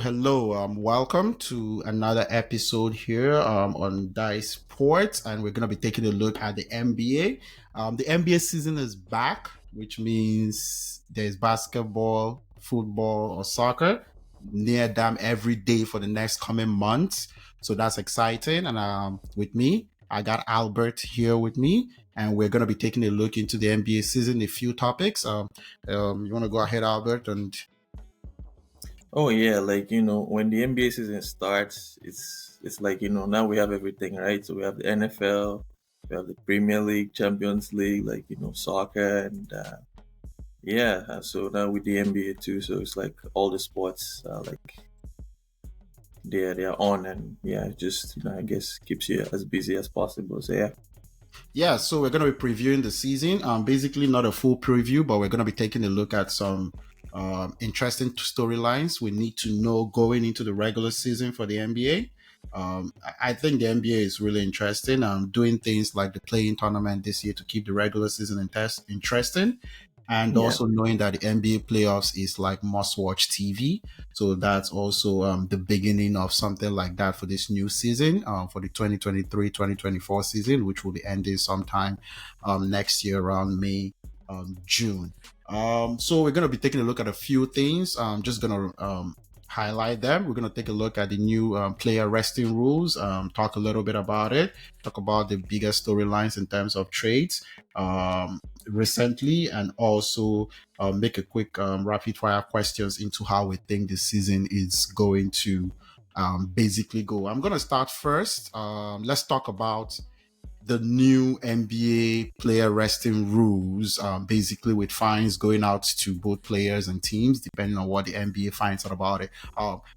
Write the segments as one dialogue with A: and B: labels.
A: Hello, welcome to another episode here on Dice Sports, and we're going to be taking a look at the NBA. The NBA season is back, which means there's basketball, football, or soccer near them every day for the next coming months. So that's exciting. And with me, I got Albert here with me, and we're going to be taking a look into the NBA season, a few topics. You want to go ahead, Albert, and
B: Oh yeah, when the NBA season starts, it's like now we have everything, right? So we have the NFL, we have the Premier League, Champions League, soccer, and so now with the NBA too. So it's like all the sports, they're on, and yeah, it just I guess keeps you as busy as possible. So yeah.
A: Yeah, so we're going to be previewing the season. Basically, not a full preview, but we're going to be taking a look at some interesting storylines we need to know going into the regular season for the NBA. I think the NBA is really interesting. Doing things like the playing tournament this year to keep the regular season interesting, and
B: Yeah.
A: also knowing that the NBA playoffs is like must-watch TV. So that's also the beginning of something like that for this new season, for the 2023-2024 season, which will be ending sometime next year around May, June. So we're going to be taking a look at a few things. I'm just going to highlight them. We're going to take a look at the new player resting rules, talk a little bit about it, talk about the biggest storylines in terms of trades recently, and also make a quick rapid fire questions into how we think the season is going to basically go. I'm going to start first. Let's talk about the new NBA player resting rules, basically with fines going out to both players and teams, depending on what the NBA finds out about it.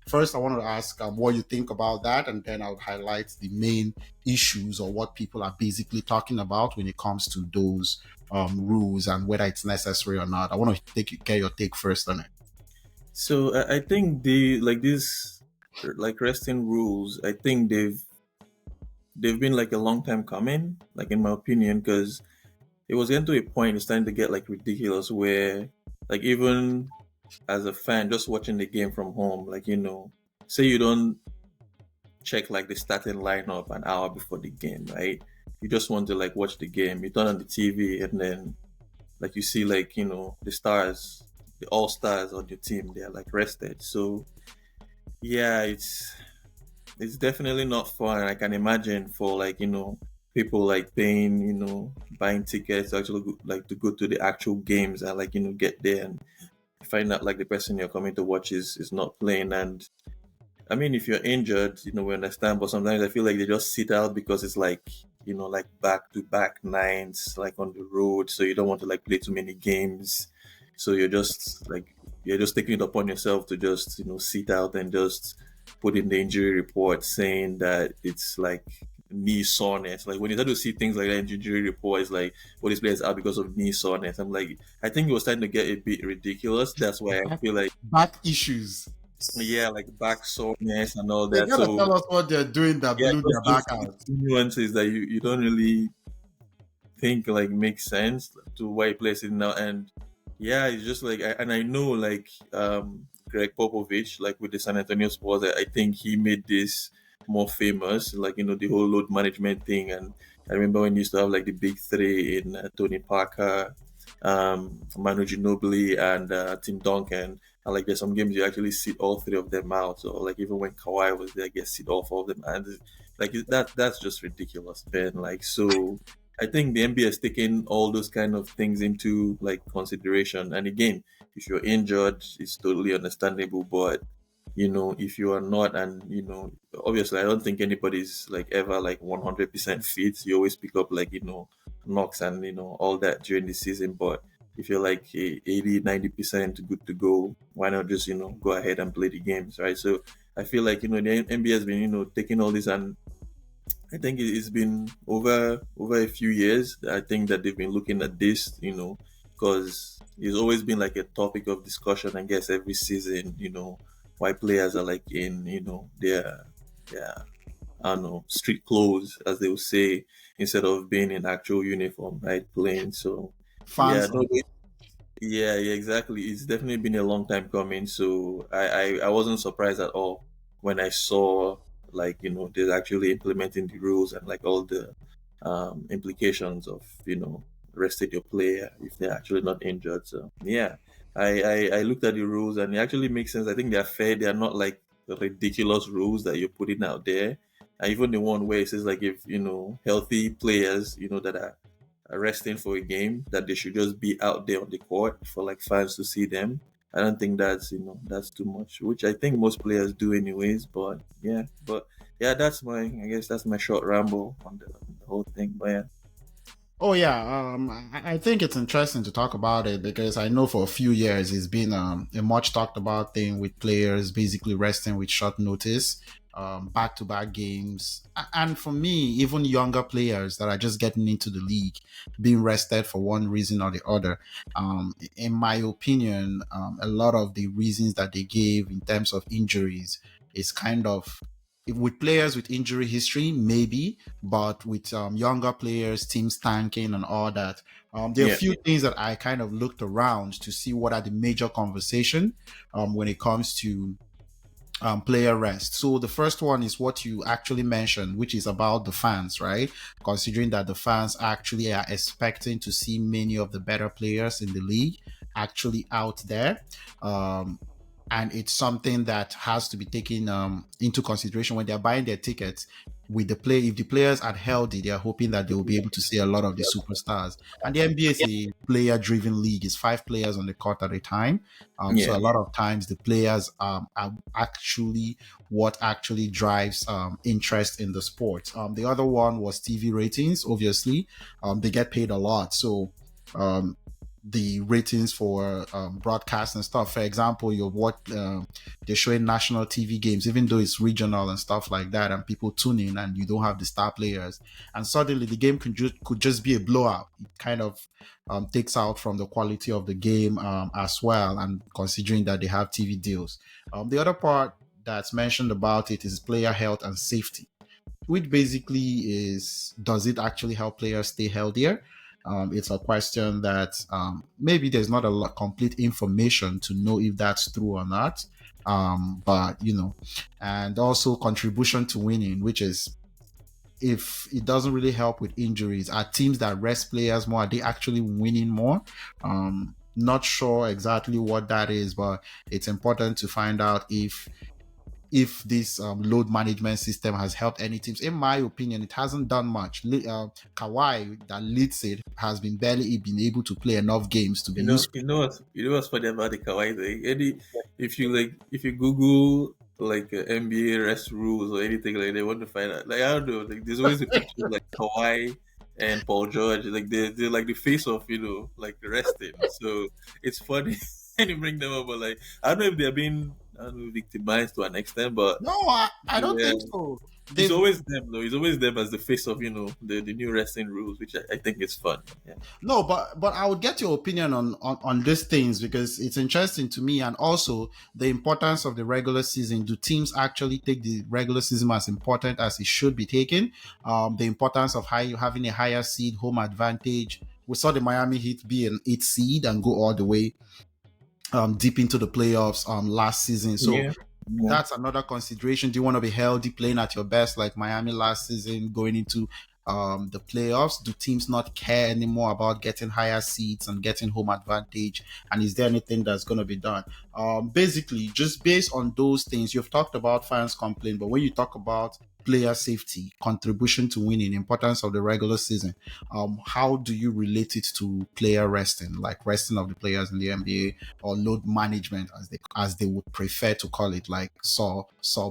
A: First, I want to ask what you think about that, and then I'll highlight the main issues or what people are basically talking about when it comes to those rules and whether it's necessary or not. I want to get your take first on it.
B: So I think the like these like resting rules. I think they've been like a long time coming, like in my opinion, because it was getting to a point it's starting to get like ridiculous where like even as a fan just watching the game from home, say you don't check like the starting lineup an hour before the game, right? You just want to like watch the game. You turn on the TV and then like you see the stars, the all stars on your team, they're like rested. So yeah, it's definitely not fun. I can imagine for people like paying, buying tickets to actually like to go to the actual games and get there and find out like the person you're coming to watch is not playing. And I mean, if you're injured, we understand, but sometimes I feel like they just sit out because it's like like back to back nights like on the road, so you don't want to like play too many games. So you're just taking it upon yourself to just sit out and just put in the injury report saying that it's like knee soreness. Like when you start to see things like that in injury report, it's like, well, this player's out because of knee soreness. I'm like, I think it was starting to get a bit ridiculous. That's why I feel like,
A: Back issues.
B: yeah, like back soreness and all
A: They
B: that.
A: gotta
B: So
A: tell us what they're doing that
B: yeah,
A: blew their
B: just
A: back
B: those
A: out.
B: nuances that you don't really think like make sense to why he plays it now. And yeah, it's just like and I know Greg Popovich, like with the San Antonio Spurs, I think he made this more famous, like the whole load management thing. And I remember when you used to have like the big three in Tony Parker, Manu Ginobili, and Tim Duncan. And like there's some games you actually sit all three of them out, or like even when Kawhi was there, I guess sit all four of them, and that's just ridiculous, Ben. Like so, I think the NBA is taking all those kind of things into like consideration. And again, if you're injured, it's totally understandable. But if you are not, and obviously, I don't think anybody's like ever like 100% fit. You always pick up knocks and all that during the season. But if you're like 80, 90% good to go, why not just go ahead and play the games, right? So I feel like the NBA has been taking all this, and I think it's been over a few years. I think that they've been looking at this, because it's always been like a topic of discussion. I guess every season, why players are like in, their I don't know, street clothes, as they would say, instead of being in actual uniform, right, playing. So yeah,
A: Fans
B: no, Yeah, yeah, exactly. It's definitely been a long time coming. So I wasn't surprised at all when I saw like, they're actually implementing the rules and like all the implications of, resting your player if they're actually not injured. So yeah, I looked at the rules and it actually makes sense. I think they're fair. They're not like the ridiculous rules that you're putting out there. And even the one where it says like if, healthy players, that are resting for a game, that they should just be out there on the court for like fans to see them. I don't think that's too much, which I think most players do anyways. But yeah, I guess that's my short ramble on the whole thing. But yeah,
A: Oh yeah, I think it's interesting to talk about it because I know for a few years it's been a much talked about thing with players basically resting with short notice, back to back games, and for me, even younger players that are just getting into the league being rested for one reason or the other. In my opinion, a lot of the reasons that they gave in terms of injuries is kind of with players with injury history, maybe, but with younger players, teams tanking and all that, there are a
B: yeah,
A: few things that I kind of looked around to see what are the major conversation when it comes to player rest. So the first one is what you actually mentioned, which is about the fans, right? Considering that the fans actually are expecting to see many of the better players in the league actually out there. Um, and it's something that has to be taken into consideration when they're buying their tickets with the play. If the players are healthy, they're hoping that they will be able to see a lot of the superstars. And the NBA is a player driven league. It's 5 players on the court at a time. So
B: yeah,
A: a lot of times the players are actually what actually drives interest in the sport. The other one was TV ratings. Obviously, they get paid a lot, so um, the ratings for broadcast and stuff. For example, you're what they're showing national TV games, even though it's regional and stuff like that, and people tune in, and you don't have the star players, and suddenly the game could just be a blowout. It kind of takes out from the quality of the game as well, and considering that they have TV deals. The other part that's mentioned about it is player health and safety, which basically is, does it actually help players stay healthier? It's a question that maybe there's not a lot complete information to know if that's true or not. But and also contribution to winning, which is, if it doesn't really help with injuries, are teams that rest players more, are they actually winning more? Not sure exactly what that is, but it's important to find out if this load management system has helped any teams. In my opinion, it hasn't done much. Kawhi, that leads it, has been barely been able to play enough games to be useful.
B: you know what's funny about the Kawhi thing? If you Google like NBA rest rules or anything like they want to find out, like I don't know, like there's always a picture of like Kawhi and Paul George, like they're like the face of like resting. So it's funny and you bring them up, but like I don't know if they're being I don't know victimized to an extent, but
A: No, I don't
B: yeah,
A: think so.
B: it's
A: They've
B: always them though. It's always them as the face of the new wrestling rules, which I think is fun. Yeah.
A: No, but I would get your opinion on these things because it's interesting to me, and also the importance of the regular season. Do teams actually take the regular season as important as it should be taken? The importance of having a higher seed, home advantage. We saw the Miami Heat be an 8 seed and go all the way deep into the playoffs last season. So
B: Yeah. Yeah.
A: that's another consideration. Do you want to be healthy, playing at your best like Miami last season, going into the playoffs? Do teams not care anymore about getting higher seeds and getting home advantage? And is there anything that's going to be done? Basically, just based on those things, you've talked about fans complain, but when you talk about player safety, contribution to winning, importance of the regular season, how do you relate it to player resting, like resting of the players in the NBA, or load management as they would prefer to call it, like saw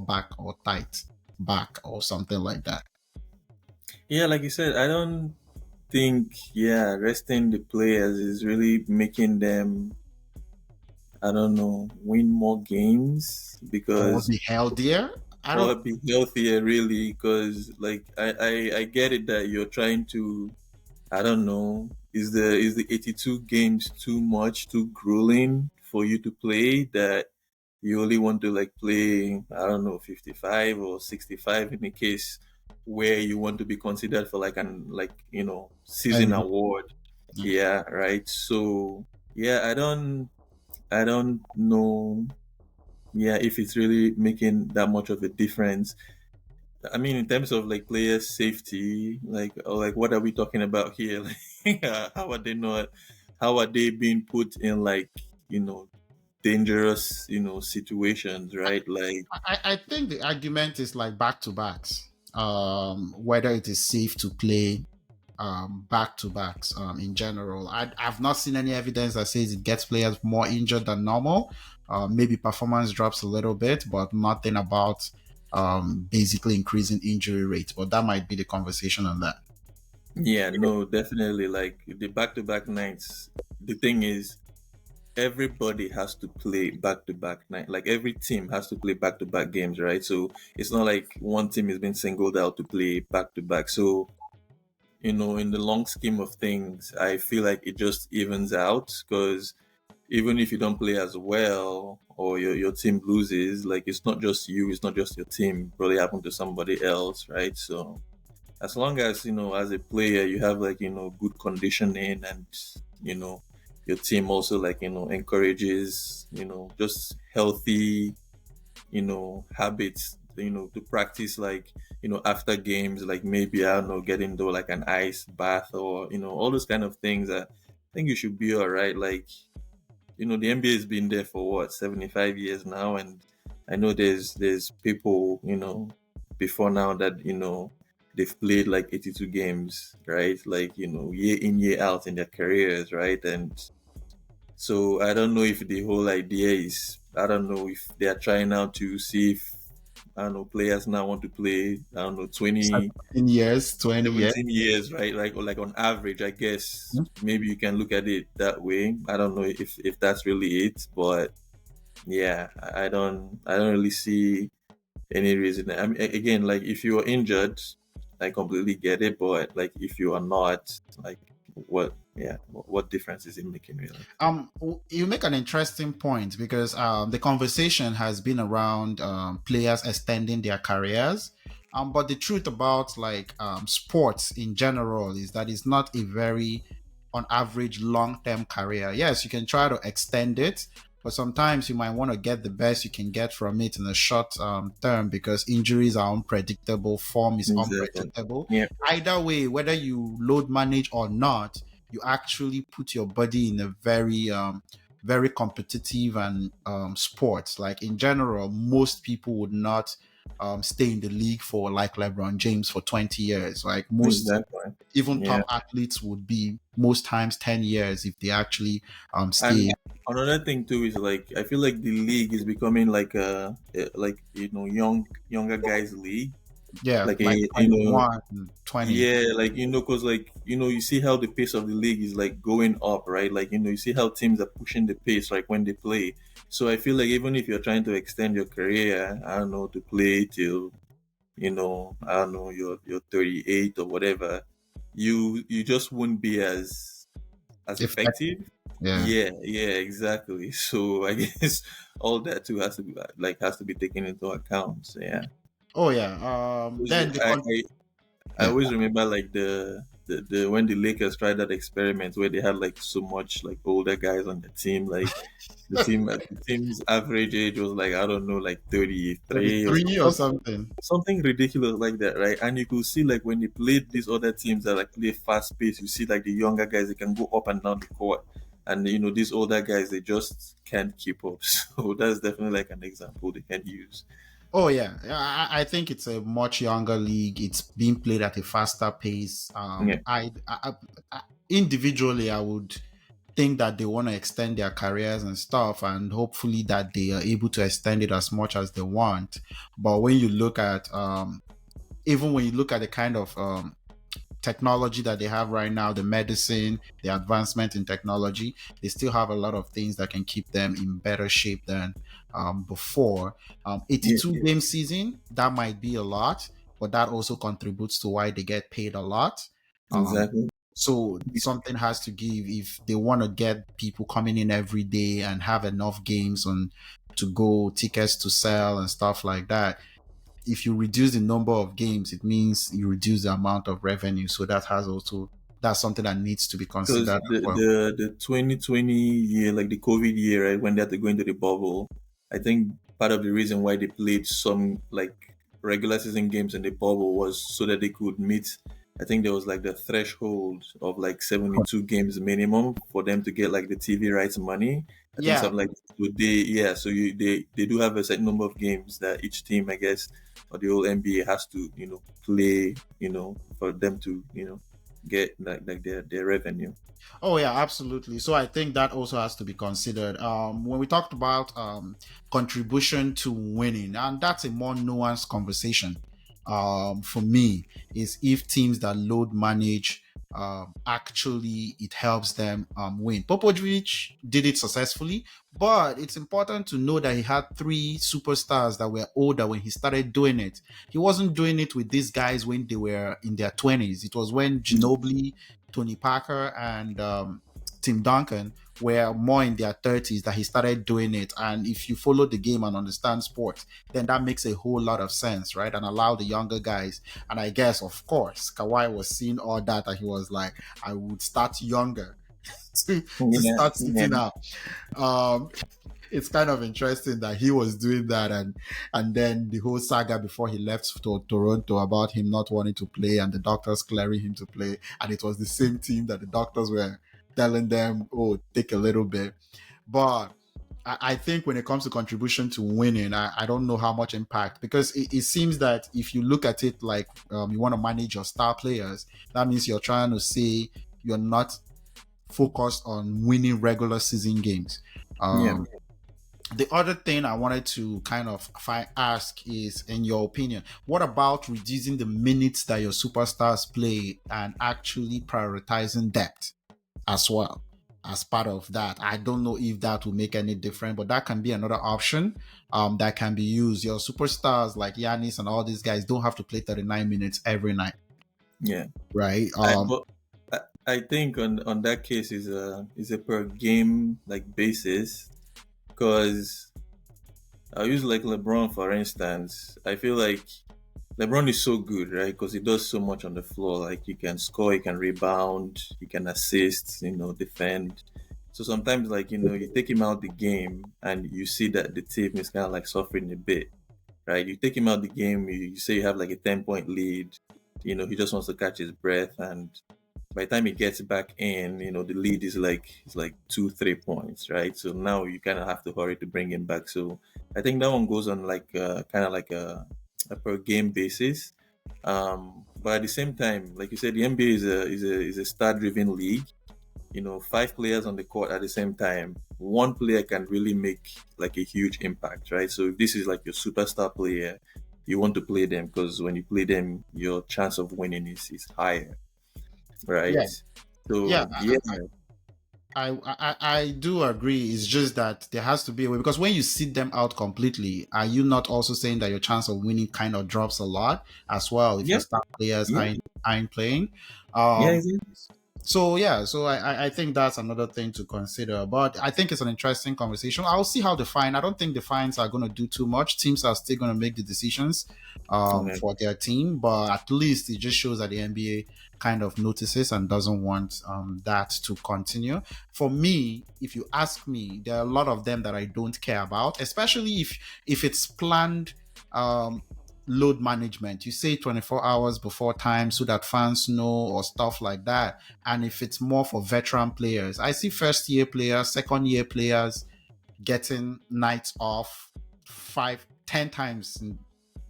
A: back or tight back or something like that?
B: Yeah, like you said, I don't think resting the players is really making them I don't know win more games
A: Or
B: because
A: be healthier? I don't.
B: or be healthier really because like I get it that you're trying to I don't know is the 82 games too much too grueling for you to play that you only want to like play I don't know 55 or 65 in the case where you want to be considered for like an season
A: MVP.
B: award. Yeah, right. So Yeah, I don't know. Yeah, if it's really making that much of a difference. I mean, in terms of like player safety, like or like what are we talking about here? Like, how are they not? How are they being put in like dangerous situations, right? Like,
A: I think the argument is like back to backs. Whether it is safe to play back to backs in general. I've not seen any evidence that says it gets players more injured than normal. Maybe performance drops a little bit, but nothing about basically increasing injury rate. But that might be the conversation on that.
B: yeah, no, definitely. Like the back-to-back nights. The thing is, everybody has to play back-to-back night. Like every team has to play back-to-back games, right? So it's not like one team is being singled out to play back-to-back. So in the long scheme of things, I feel like it just evens out because even if you don't play as well or your team loses, like it's not just you, it's not just your team. It probably happened to somebody else, right? So as long as as a player you have like good conditioning and you know your team also like encourages just healthy habits to practice like after games, like maybe I don't know, get into like an ice bath or all those kind of things. I think you should be all right. Like the NBA has been there for what 75 years now, and I know there's people before now that they've played like 82 games, right? Like year in year out in their careers, right? And so I don't know if the whole idea is, I don't know if they are trying now to see if I don't know players now want to play, I don't know, 20
A: 17 years, 20 years.
B: 17 years, right? Like or like on average, I guess maybe you can look at it that way. I don't know if that's really it, but yeah, I don't really see any reason. I mean, again, like if you are injured, I completely get it, but like if you are not, like what difference is it making really?
A: You make an interesting point because the conversation has been around players extending their careers. But the truth about like sports in general is that it's not a very, on average, long-term career. Yes, you can try to extend it, but sometimes you might want to get the best you can get from it in a short term because injuries are unpredictable, form is
B: Exactly.
A: unpredictable.
B: Yeah,
A: Either way, whether you load manage or not, you actually put your body in a very very competitive and sports. Like in general, most people would not stay in the league for like LeBron James for 20 years. Like most,
B: exactly.
A: even
B: Yeah.
A: top athletes would be most times 10 years if they actually
B: And
A: stay.
B: another thing too is like I feel like the league is becoming like a like younger guys league.
A: Yeah,
B: Like
A: like
B: a
A: 21, 20.
B: yeah, like cause like you see how the pace of the league is like going up, right? Like you see how teams are pushing the pace like when they play. So I feel like even if you're trying to extend your career, I don't know, to play till I don't know, you're 38 or whatever, you just won't be as
A: Effective.
B: effective.
A: Yeah.
B: Yeah, exactly. So I guess all that too has to be taken into account. So, yeah.
A: Oh yeah.
B: Because
A: Then the
B: I
A: yeah.
B: always remember like the when the Lakers tried that experiment where they had like so much like older guys on the team, like the team's average age was like I don't know, like 33 or
A: 33 or something.
B: something ridiculous like that, right? And you could see like when they played these other teams that like play fast pace, you see like the younger guys, they can go up and down the court, and these older guys, they just can't keep up. So that's definitely like an example they can use.
A: Oh yeah, I think it's a much younger league. It's being played at a faster pace.
B: Yeah,
A: Individually, I would think that they want to extend their careers and stuff, and hopefully that they are able to extend it as much as they want. But when you look at even when you look at the kind of technology that they have right now, the medicine, the advancement in technology, they still have a lot of things that can keep them in better shape than before.
B: yeah,
A: 82
B: yeah,
A: game season, that might be a lot, but that also contributes to why they get paid a lot. Um,
B: exactly.
A: so something has to give if they want to get people coming in every day and have enough games on to go, tickets to sell and stuff like that. If you reduce the number of games, it means you reduce the amount of revenue. So that has also that's something that needs to be
B: Because
A: considered as
B: the,
A: well.
B: the the 2020 year, like the COVID year, right, when they had to go into the bubble, I think part of the reason why they played some like regular season games in the bubble was so that they could meet. I think there was like the threshold of like 72 games minimum for them to get like the TV rights money. I think
A: Yeah.
B: something like so so they do have a certain number of games that each team, I guess, or the whole NBA has to play, for them to get like their revenue.
A: Oh yeah, absolutely. So I think that also has to be considered. When we talked about contribution to winning, and that's a more nuanced conversation. For me, is if teams that load manage actually it helps them win. Popovich did it successfully, but it's important to know that he had three superstars that were older when he started doing it. He wasn't doing it with these guys when they were in their 20s. It was when Ginobili, Tony Parker, and Tim Duncan were more in their 30s that he started doing it. And if you follow the game and understand sports, then that makes a whole lot of sense, right? And allow the younger guys. And I guess, of course, Kawhi was seeing all that and he was like, I would start younger to
B: Yeah,
A: start
B: yeah,
A: sitting out. Um, it's kind of interesting that he was doing that, and then the whole saga before he left to Toronto about him not wanting to play and the doctors clearing him to play, and it was the same team that the doctors were telling them, oh, take a little bit. But I think when it comes to contribution to winning, I don't know how much impact, because it seems that if you look at it like you want to manage your star players, that means you're trying to say you're not focused on winning regular season games.
B: yeah.
A: The other thing I wanted to kind of ask is, in your opinion, what about reducing the minutes that your superstars play and actually prioritizing depth as well as part of that? I don't know if that will make any difference, but that can be another option that can be used. Your superstars like Giannis and all these guys don't have to play 39 minutes every night,
B: Yeah.
A: right?
B: But I think on that case is a per game like basis, because I use like LeBron for instance. I feel like LeBron is so good, right? Because he does so much on the floor. Like he can score, he can rebound, he can assist, defend. So sometimes, like you take him out the game and you see that the team is kind of like suffering a bit, right? You take him out the game, you say you have like a 10-point lead. He just wants to catch his breath, and by the time he gets back in, the lead is like it's like 2 3 points, right? So now you kind of have to hurry to bring him back. So I think that one goes on like kind of like a per game basis. But at the same time, like you said, the NBA is a star driven league. Five players on the court at the same time, one player can really make like a huge impact, right? So if this is like your superstar player, you want to play them because when you play them, your chance of winning is higher,
A: Yeah,
B: right?
A: yeah.
B: So yeah,
A: I do agree. It's just that there has to be a way, because when you sit them out completely, are you not also saying that your chance of winning kind of drops a lot as well if your
B: yeah,
A: star players
B: yeah,
A: aren't playing?
B: yeah,
A: Um,
B: exactly.
A: so yeah, so I think that's another thing to consider. But I think it's an interesting conversation. I'll see how the fine. I don't think the fines are going to do too much. Teams are still going to make the decisions
B: Okay.
A: for their team, but at least it just shows that the NBA kind of notices and doesn't want that to continue. For me, if you ask me, there are a lot of them that I don't care about, especially if it's planned. Load management, you say 24 hours before time so that fans know, or stuff like that. And if it's more for veteran players, I see first year players, second year players getting nights off 5 10 times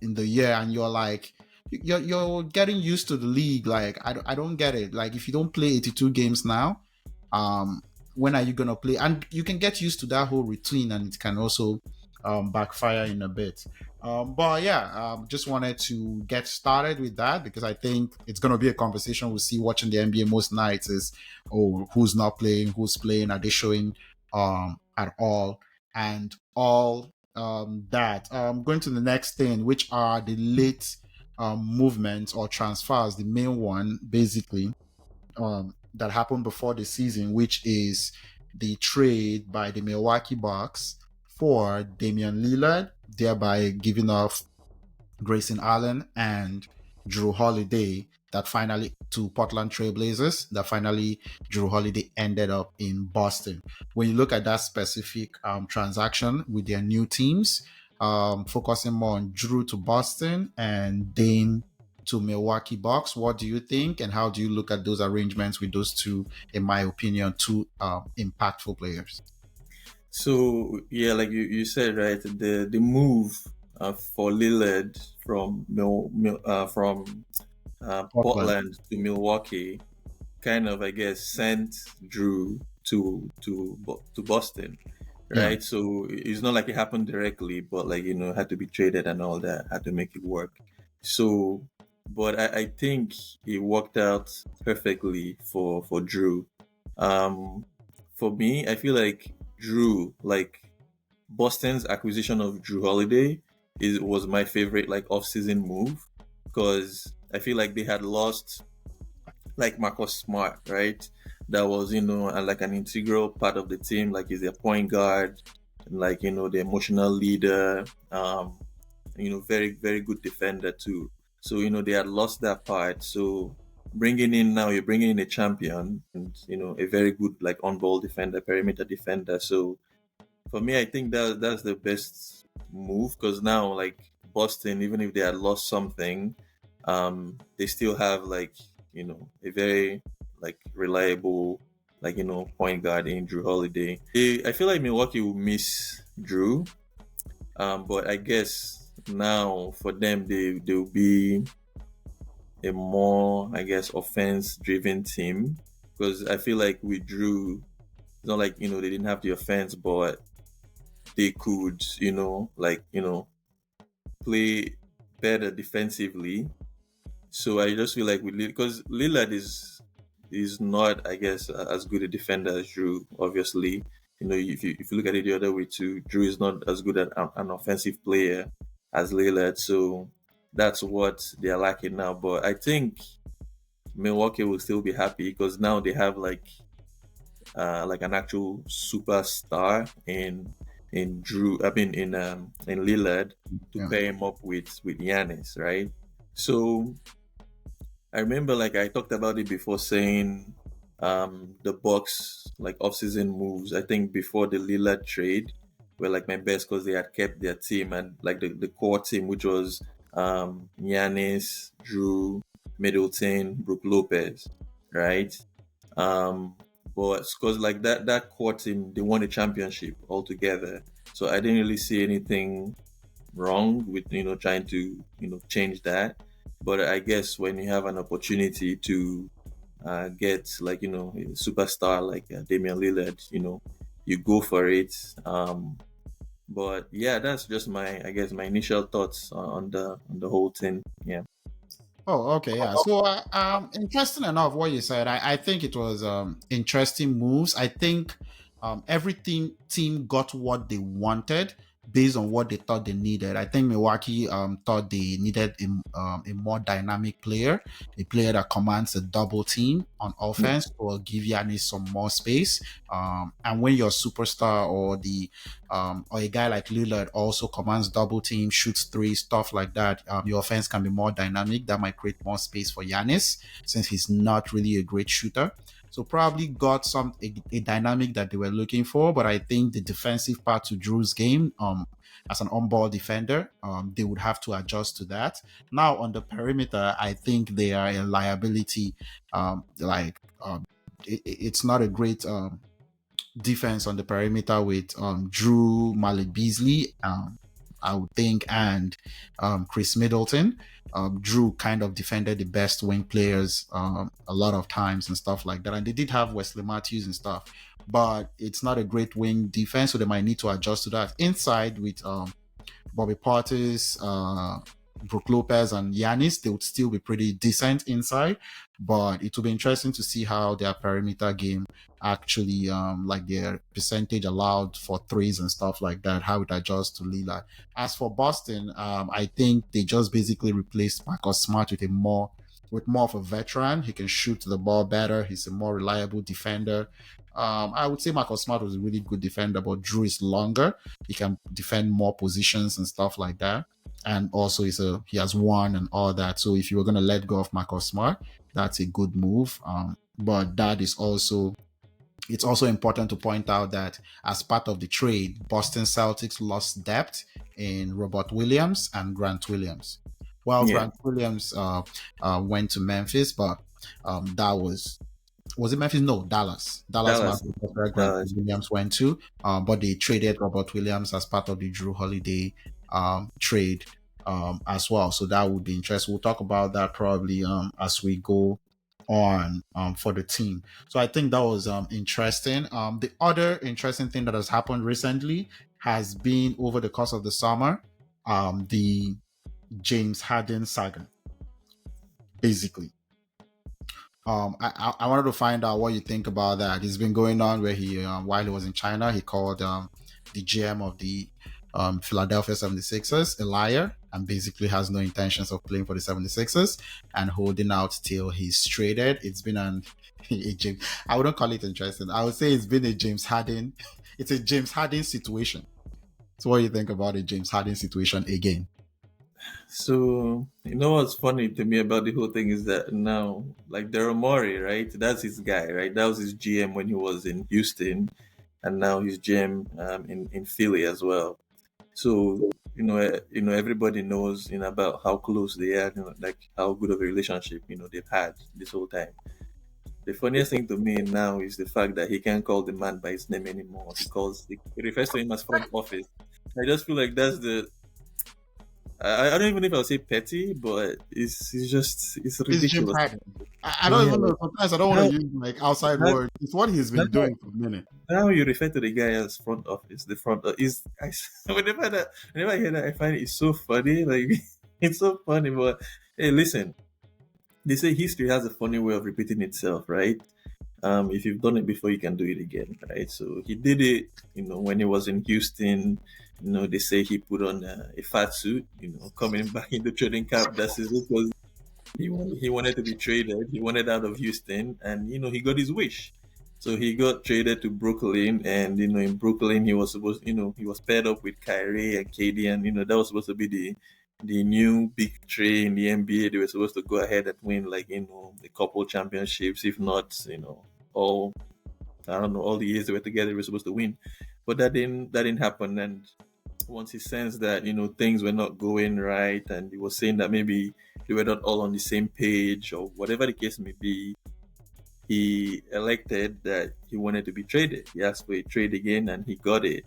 A: in the year, and you're like, you're getting used to the league. Like I don't get it. Like if you don't play 82 games now, um when are you gonna play? And you can get used to that whole routine, and it can also backfire in a bit. But yeah, just wanted to get started with that because I think it's going to be a conversation we'll see watching the NBA most nights is, oh, who's not playing, who's playing, are they showing at all, and all that. Going to the next thing, which are the late movements or transfers, the main one basically that happened before the season, which is the trade by the Milwaukee Bucks for Damian Lillard, thereby giving off Grayson Allen and Drew Holiday that finally to Portland Trailblazers that finally Drew Holiday ended up in Boston. When you look at that specific transaction with their new teams, focusing more on Drew to Boston and Dame to Milwaukee Bucks, what do you think, and how do you look at those arrangements with those two, in my opinion, two impactful players?
B: So yeah, like you said, right, the move for Lillard from
A: Portland.
B: Portland to Milwaukee kind of, I guess, sent Drew to Boston,
A: Yeah.
B: right? So it's not like it happened directly, but like had to be traded and all that, had to make it work. So, but I think it worked out perfectly for Drew. Um, for me, I feel like Drew, like Boston's acquisition of Drew Holiday, is was my favorite like off-season move because I feel like they had lost like Marcus Smart, right? That was, like an integral part of the team. Like he's their point guard, and like, the emotional leader, very, very good defender too. So, they had lost that part. So bringing in now, you're bringing in a champion and, a very good like on-ball defender, perimeter defender. So for me, I think that's the best move because now, like Boston, even if they had lost something, they still have like a very like reliable like point guard in Drew Holiday. I feel like Milwaukee will miss Drew, but I guess now for them they'll be a more I guess offense driven team because I feel like with Drew, it's not like they didn't have the offense, but they could, play better defensively. So I just feel like with because Lillard is not, I guess, as good a defender as Drew. Obviously, if you look at it the other way too, Drew is not as good at an offensive player as Lillard. So that's what they are lacking now. But I think Milwaukee will still be happy because now they have like an actual superstar in Drew. I mean in Lillard to
A: Yeah.
B: pair him up with Giannis, right? So I remember like I talked about it before saying the Bucks like off-season moves. I think before the Lillard trade were like my best because they had kept their team and like the core team, which was Giannis, Drew, Middleton, Brook Lopez, right? Um, but because like that core team, they won a championship altogether. So I didn't really see anything wrong with trying to change that. But I guess when you have an opportunity to get like a superstar like Damian Lillard, you go for it. But yeah, that's just my I guess my initial thoughts on the whole thing. Yeah.
A: Oh, okay, yeah. So, interesting enough, what you said. I think it was interesting moves. I think everything team got what they wanted based on what they thought they needed. I think Milwaukee thought they needed a more dynamic player, a player that commands a double team on offense or give Giannis some more space. And when your superstar or a guy like Lillard also commands double team, shoots three, stuff like that, your offense can be more dynamic. That might create more space for Giannis since he's not really a great shooter. So probably got a dynamic that they were looking for, but I think the defensive part to Drew's game, as an on-ball defender, they would have to adjust to that. Now on the perimeter, I think they are a liability. It's not a great defense on the perimeter with Drew, Malik Beasley, I would think, and Chris Middleton. Drew kind of defended the best wing players a lot of times and stuff like that. And they did have Wesley Matthews and stuff, but it's not a great wing defense, so they might need to adjust to that. Inside with Bobby Portis, Brook Lopez, and Giannis, they would still be pretty decent inside. But it will be interesting to see how their perimeter game actually, like their percentage allowed for threes and stuff like that, how it adjusts to Lillard. As for Boston, I think they just basically replaced Marcus Smart with more of a veteran. He can shoot the ball better. He's a more reliable defender. I would say Marcus Smart was a really good defender, but Drew is longer. He can defend more positions and stuff like that. and also he has won and all that. So if you were going to let go of Marcus Smart, that's a good move. But that is also it's also important to point out that as part of the trade, Boston Celtics lost depth in Robert Williams and Grant Williams. Well,
B: Yeah,
A: Grant Williams went to Memphis, but that was it Memphis? No, Dallas. Dallas
B: Dallas,
A: Mavericks, that's where Grant
B: Dallas.
A: Williams went to. But they traded Robert Williams as part of the Drew Holiday trade as well. So that would be interesting. We'll talk about that probably as we go on for the team. So I think that was interesting. The other interesting thing that has happened recently has been over the course of the summer, the James Harden saga, basically. I wanted to find out what you think about that. It's been going on where he, while he was in China, he called the GM of the Philadelphia 76ers a liar and basically has no intentions of playing for the 76ers and holding out till he's traded. It's been a James, I wouldn't call it interesting. I would say it's been a James Harden, it's a James Harden situation. So what do you think about the James Harden situation again?
B: So you know what's funny to me about the whole thing is that now, like Daryl Morey, right? That's his guy, right? That was his GM when he was in Houston, and now he's GM in Philly as well. So everybody knows about how close they are, like how good of a relationship they've had this whole time. The funniest thing to me now is the fact that he can't call the man by his name anymore. He refers to him as front office. I just feel like that's the I don't even know if I'll say petty, but it's
A: It's James
B: ridiculous.
A: Harden. I don't
B: Yeah,
A: even
B: like
A: know. Sometimes I don't want
B: how,
A: to use like outside
B: how,
A: words. It's what he's been
B: how,
A: doing for a minute.
B: how you refer to the guy as front office, the front is whenever I hear that, I find it's so funny. Like it's so funny, but hey, listen, they say history has a funny way of repeating itself, right? If you've done it before, you can do it again, right? So he did it, when he was in Houston. They say he put on a fat suit, coming back in the training camp. That's his because he wanted to be traded. He wanted out of Houston, and he got his wish. So he got traded to Brooklyn, and in Brooklyn he was supposed, he was paired up with Kyrie and KD, and that was supposed to be the new big three in the NBA. They were supposed to go ahead and win like a couple championships, if not all I don't know all the years they were together. They were supposed to win, but that didn't happen. And once he sensed that things were not going right, and he was saying that maybe they were not all on the same page or whatever the case may be, he elected that he wanted to be traded. He asked for a trade again, and he got it.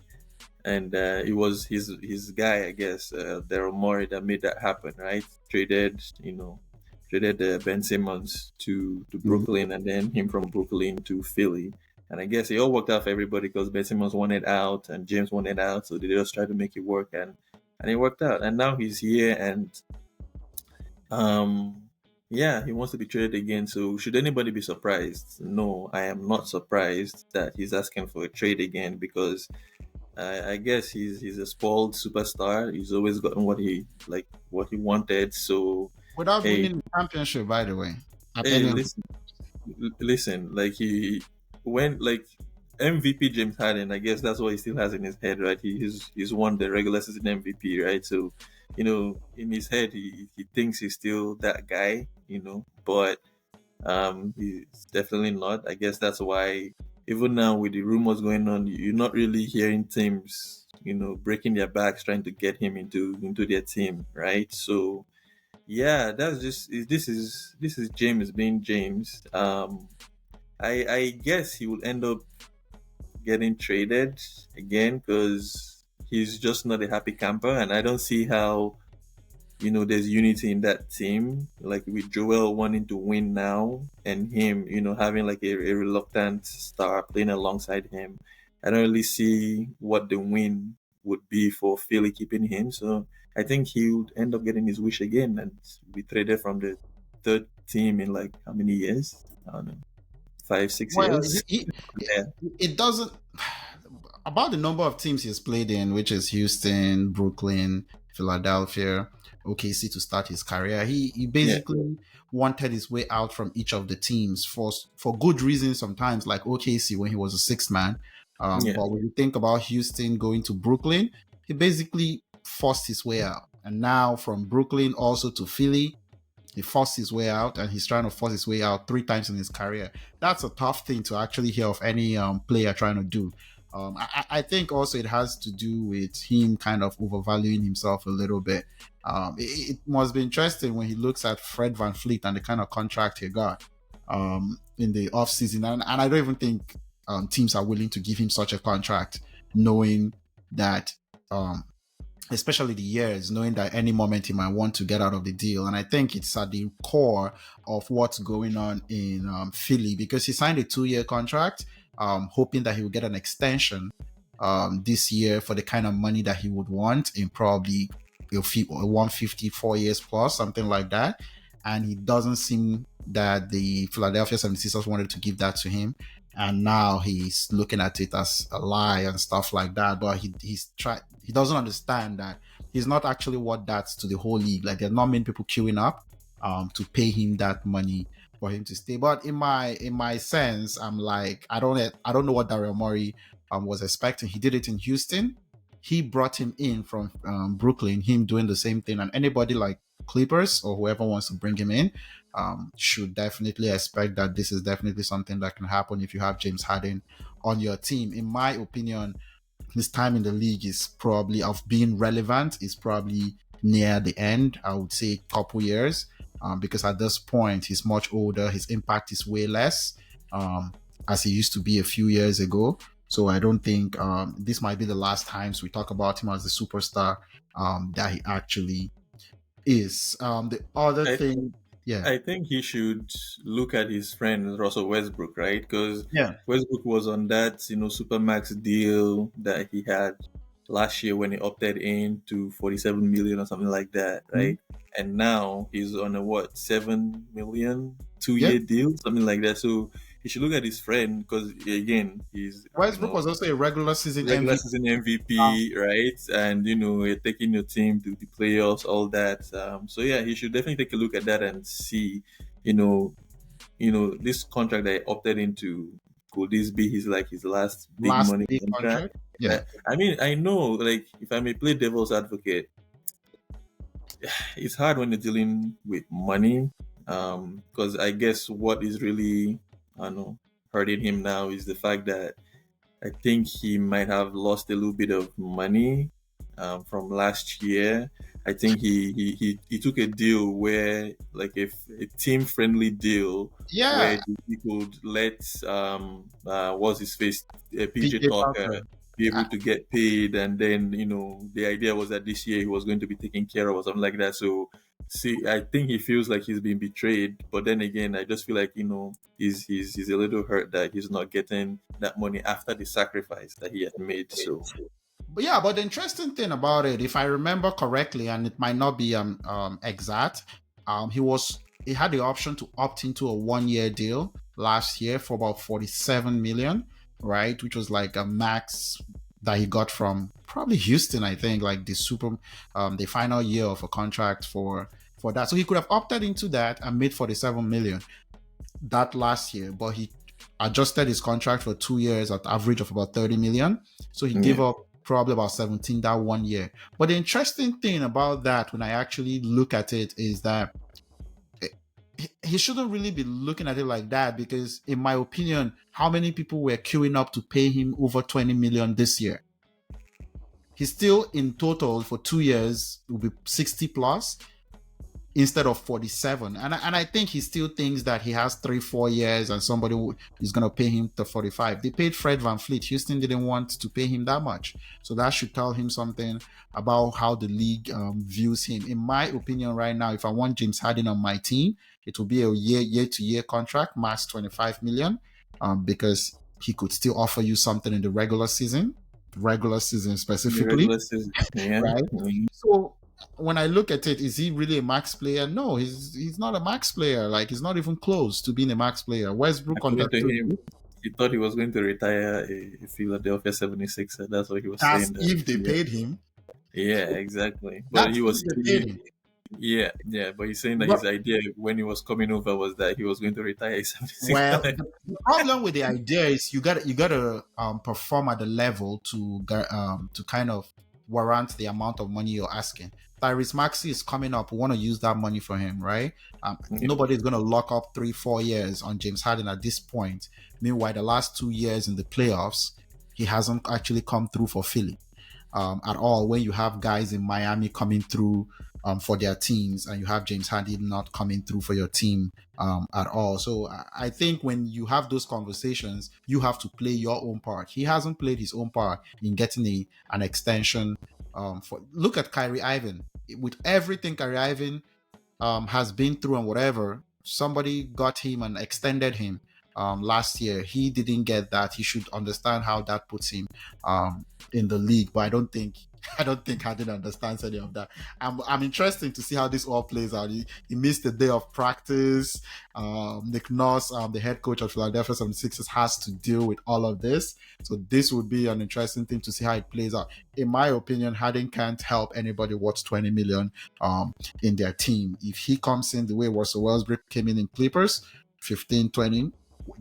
B: And it was his guy, I guess, Daryl Morey, that made that happen. Right? Traded Ben Simmons to
A: Mhm.
B: Brooklyn, and then him from Brooklyn to Philly. And I guess it all worked out for everybody because Ben Simmons wanted out and James wanted out, so they just tried to make it work, and it worked out. And now he's here, and yeah, he wants to be traded again. So should anybody be surprised? No, I am not surprised that he's asking for a trade again because I guess he's a spoiled superstar. He's always gotten what he wanted. So
A: Without
B: hey,
A: winning the championship, by the way, at
B: hey,
A: any
B: listen, like he when like MVP James Harden, I guess that's what he still has in his head, right? He's won the regular season MVP, right? So, in his head he thinks he's still that guy, but he's definitely not. I guess that's why even now with the rumors going on, you're not really hearing teams, breaking their backs trying to get him into their team, right? So yeah, that's just this is James being James. I guess he will end up getting traded again because he's just not a happy camper, and I don't see how there's unity in that team. Like with Joel wanting to win now, and him having like a reluctant star playing alongside him. I don't really see what the win would be for Philly keeping him. So I think he would end up getting his wish again and be traded from the third team in like how many years? I don't know, 5, 6
A: well,
B: years. Yeah,
A: it doesn't about the number of teams he's played in, which is Houston, Brooklyn, Philadelphia, OKC to start his career. He
B: yeah,
A: basically wanted his way out from each of the teams for good reasons. Sometimes, like OKC when he was a sixth man.
B: yeah.
A: But when you think about Houston going to Brooklyn, he basically forced his way out. And now from Brooklyn also to Philly, he forced his way out, and he's trying to force his way out 3 times in his career. That's a tough thing to actually hear of any player trying to do. I think also it has to do with him kind of overvaluing himself a little bit. It must be interesting when he looks at Fred Van Fleet and the kind of contract he got in the offseason. And I don't even think teams are willing to give him such a contract, knowing that um, especially the years, knowing that any moment he might want to get out of the deal. And I think it's at the core of what's going on in Philly, because he signed a 2-year contract, hoping that he will get an extension this year for the kind of money that he would want in probably a 154 years plus, something like that. And it doesn't seem that the Philadelphia 76ers wanted to give that to him. And now he's looking at it as a lie and stuff like that. But he doesn't understand that he's not actually worth that to the whole league. Like, there are not many people queuing up to pay him that money for him to stay. But in my sense, I'm like, I don't know what Daryl Morey was expecting. He did it in Houston. He brought him in from Brooklyn, him doing the same thing. And anybody like Clippers or whoever wants to bring him in should definitely expect that this is definitely something that can happen if you have James Harden on your team. In my opinion, his time in the league is probably, of being relevant, is probably near the end. I would say a couple years, because at this point he's much older. His impact is way less as he used to be a few years ago. So I don't think this might be the last times we talk about him as the superstar that he actually is. The other
B: I
A: thing, yeah,
B: I think he should look at his friend Russell Westbrook, right? Because
A: yeah,
B: Westbrook was on that, supermax deal that he had last year when he opted in to 47 million or something like that,
A: mhm,
B: right? And now he's on a what, 7 million, two
A: yeah.
B: year deal, something like that. So he should look at his friend because again, he's
A: Westbrook was also a regular season
B: regular
A: MVP.
B: season
A: Um,
B: MVP, right? And you're taking your team to the playoffs, all that. So yeah, he should definitely take a look at that and see, you know, this contract that he opted into. Could this be his last big
A: last
B: money
A: big
B: contract?
A: contract. Yeah,
B: I mean, I know, like, if I may play devil's advocate, it's hard when you're dealing with money, because I guess what is really, I don't know, hurting him now is the fact that I think he might have lost a little bit of money from last year. I think he took a deal where, like, if a team friendly deal
A: yeah.
B: where he could let what's his face, PJ
A: PJ
B: Tucker
A: Tucker.
B: be able
A: Uh,
B: to get paid, and then the idea was that this year he was going to be taken care of or something like that. So see, I think he feels like he's been betrayed, but then again, I just feel like he's a little hurt that he's not getting that money after the sacrifice that he had made. So
A: But yeah, but the interesting thing about it, if I remember correctly, and it might not be exact, he had the option to opt into a 1-year deal last year for about 47 million, right? Which was like a max that he got from probably Houston, I think, like the final year of a contract for that. So he could have opted into that and made 47 million that last year, but he adjusted his contract for 2 years at average of about 30 million. So he gave
B: yeah,
A: up probably about 17 that 1 year. But the interesting thing about that, when I actually look at it, is that he shouldn't really be looking at it like that, because in my opinion, how many people were queuing up to pay him over 20 million this year? He's still in total for 2 years will be 60 plus instead of 47. And I think he still thinks that he has 3-4 years and somebody is going to pay him to 45. They paid Fred Van Fleet. Houston didn't want to pay him that much. So that should tell him something about how the league views him. In my opinion right now, if I want James Harden on my team, it will be a year-to-year contract, max 25 million, because he could still offer you something in the regular season
B: in the
A: specifically,
B: regular season, yeah.
A: right?
B: Mhm.
A: So when I look at it, is he really a max player? No, he's not a max player. Like, he's not even close to being a max player. Westbrook
B: According to
A: understood
B: him,
A: it.
B: he thought he was going to retire a Philadelphia 76er. That's what he was
A: That's
B: saying. That
A: if they paid him.
B: yeah, exactly. But
A: That's
B: he
A: if
B: was
A: they paid
B: saying,
A: him.
B: yeah. But he's saying that
A: But
B: his idea when he was coming over was that he was going to retire a 76er.
A: well, the problem with the idea is you gotta perform at the level to kind of warrant the amount of money you're asking. Tyrese Maxey is coming up. We want to use that money for him, right?
B: Yeah.
A: Nobody's going to lock up 3-4 years on James Harden at this point. Meanwhile, the last 2 years in the playoffs, he hasn't actually come through for Philly at all. When you have guys in Miami coming through for their teams, and you have James Harden not coming through for your team at all. So I think when you have those conversations, you have to play your own part. He hasn't played his own part in getting an extension. For look at Kyrie Irving. With everything Kyrie Irving has been through and whatever, somebody got him and extended him last year. He didn't get that. He should understand how that puts him in the league. But I don't think Harden understands any of that. I'm interested to see how this all plays out. He missed a day of practice. Nick Nurse, the head coach of Philadelphia 76ers, has to deal with all of this. So this would be an interesting thing to see how it plays out. In my opinion, Harden can't help anybody worth 20 million in their team. If he comes in the way Russell Westbrook came in Clippers, 15, 20,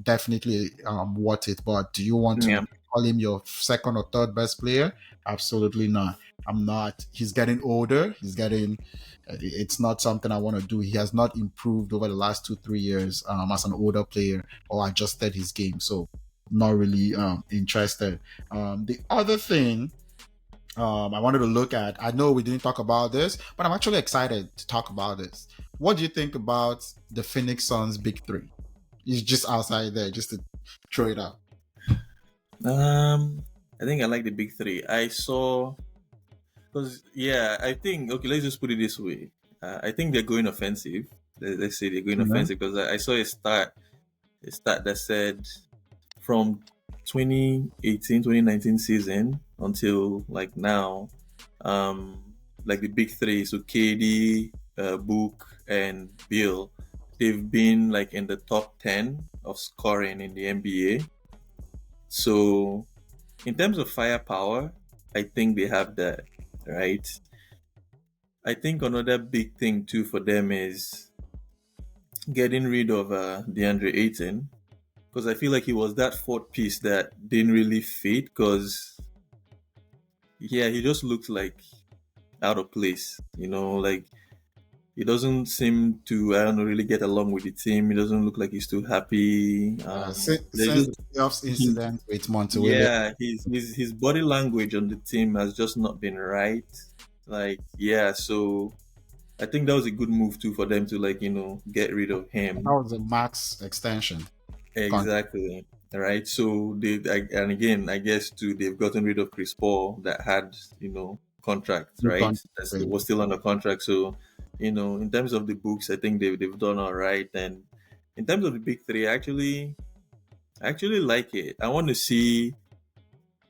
A: definitely worth it. But do you want to
B: Yeah.
A: call him your second or third best player? Absolutely not. I'm not. He's getting older. It's not something I want to do. He has not improved over the last 2-3 years as an older player or adjusted his game. So not really interested. The other thing I wanted to look at, I know we didn't talk about this, but I'm actually excited to talk about this. What do you think about the Phoenix Suns big three? It's just outside there, just to throw it out.
B: I think I like the big three. I saw because I think okay. Let's just put it this way. I think they're going offensive. Let's say they're going
A: Mhm.
B: offensive because I saw a stat that said from 2018-2019 season until like now, like the big three, so KD, Book, and Bill, they've been like in the top 10 of scoring in the NBA. So in terms of firepower, I think they have that, right? I think another big thing too for them is getting rid of DeAndre Ayton because I feel like he was that fourth piece that didn't really fit because he just looked like out of place. Like he doesn't seem to I don't know really get along with the team. He doesn't look like he's too happy. There's
A: Since
B: just
A: the playoffs
B: he,
A: incident with Monty Williams,
B: yeah, his body language on the team has just not been right. Like so I think that was a good move too for them to like get rid of
A: that
B: him.
A: was a max extension.
B: Exactly. Right. So and again, I guess too, they've gotten rid of Chris Paul that had, contracts, right? That was still under contract. So, in terms of the books, I think they've done all right. And in terms of the big three, I actually like it. I want to see,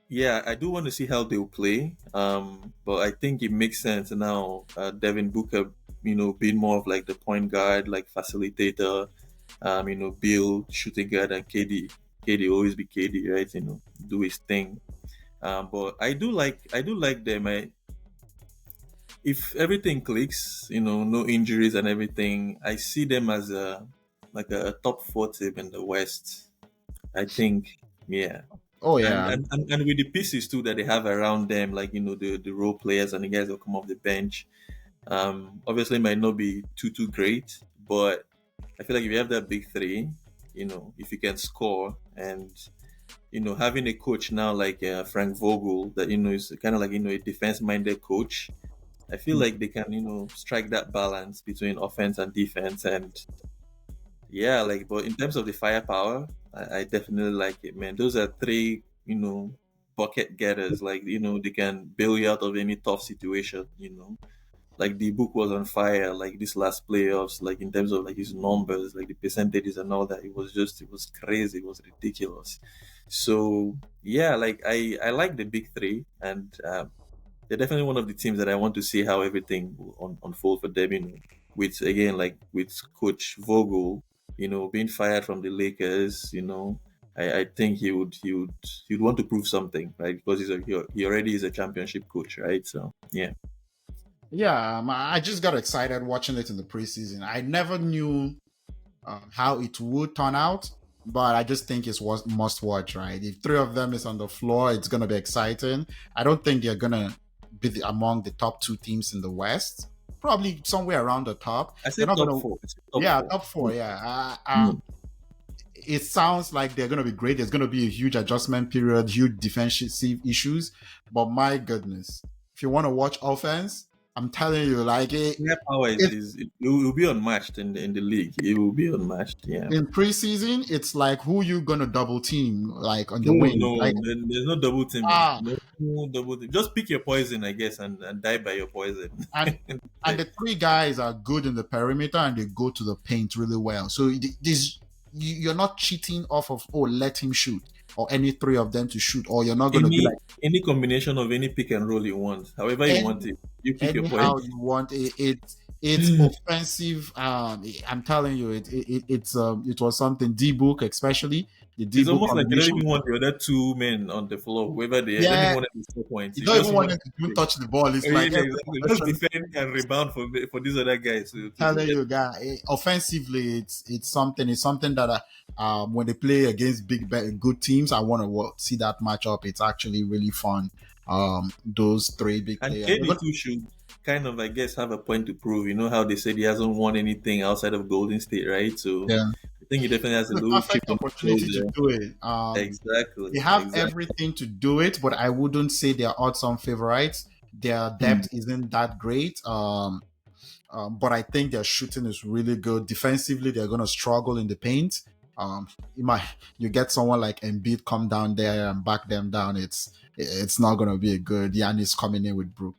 B: yeah, I do want to see how they'll play. But I think it makes sense now. Devin Booker, being more of like the point guard, like facilitator, Bill shooting guard and KD always be KD, right? Do his thing. But I do like them. If everything clicks, no injuries and everything, I see them as a top four team in the West. I think, yeah.
A: Oh
B: And,
A: yeah.
B: and and with the pieces too that they have around them, like the role players and the guys that come off the bench, obviously it might not be too great, but I feel like if you have that big three, if you can score and having a coach now like Frank Vogel that is kind of like a defense-minded coach, I feel like they can strike that balance between offense and defense, and yeah, like but in terms of the firepower, I definitely like it, man. Those are three bucket getters, like they can bail you out of any tough situation. Like the book was on fire like this last playoffs, like in terms of like his numbers, like the percentages and all that. It was crazy, it was ridiculous. So yeah, like I like the big three, and they're definitely one of the teams that I want to see how everything will unfold for them, with again like with coach Vogel, being fired from the Lakers. I think he'd want to prove something, right? Because he already is a championship coach, right? So yeah.
A: Yeah, I just got excited watching it in the preseason. I never knew how it would turn out, but I just think it's must watch, right? If three of them is on the floor, it's gonna be exciting. I don't think they're gonna among the top two teams in the West, probably somewhere around the top.
B: I
A: They're
B: said
A: not
B: top
A: gonna,
B: four. I said top
A: yeah,
B: four.
A: top four, yeah.
B: Mm.
A: It sounds like they're gonna be great. There's gonna be a huge adjustment period, huge defensive issues, but my goodness, if you want to watch offense, I'm telling you, like
B: Their power
A: it
B: it will be unmatched in the league. It will be unmatched. Yeah.
A: in preseason, it's like who you gonna double team like on the
B: Oh
A: wing,
B: no,
A: like
B: there's no double teaming.
A: ah,
B: No double team. Just pick your poison, I guess, and die by your poison.
A: and and the three guys are good in the perimeter and they go to the paint really well. So this you're not cheating off of let him shoot or any three of them to shoot, or you're not gonna be like
B: Any combination of any pick and roll you want, however you want
A: any
B: it. You pick your poison.
A: anyhow you want it. It's offensive. I'm telling you, it was something. D book, especially the D
B: It's
A: book
B: almost like you don't
A: combination.
B: even want the other two men on the floor, whoever they are. You don't even
A: Yeah,
B: want them to score points.
A: you
B: You
A: don't
B: just
A: even want
B: want
A: them to even touch the ball.
B: oh
A: It's
B: yeah,
A: like every
B: exactly. Just
A: possession.
B: defend and rebound for these other guys to
A: Telling
B: get.
A: you, guy, offensively, it's something. It's something that when they play against good teams, I want to see that matchup. It's actually really fun. Those three big
B: And
A: players.
B: KD too should kind of, I guess, have a point to prove. You know how they said he hasn't won anything outside of Golden State, right? So
A: Yeah,
B: I think he definitely has a
A: the
B: little chip
A: perfect
B: on his
A: opportunity to
B: shoulder.
A: do it.
B: Exactly,
A: They have
B: exactly.
A: everything to do it, but I wouldn't say they're odds-on favorites. Their
B: Hmm.
A: depth isn't that great. But I think their shooting is really good. Defensively, they're going to struggle in the paint. Um, you get someone like Embiid come down there and back them down. It's not going to be a good. Giannis coming in with Brook.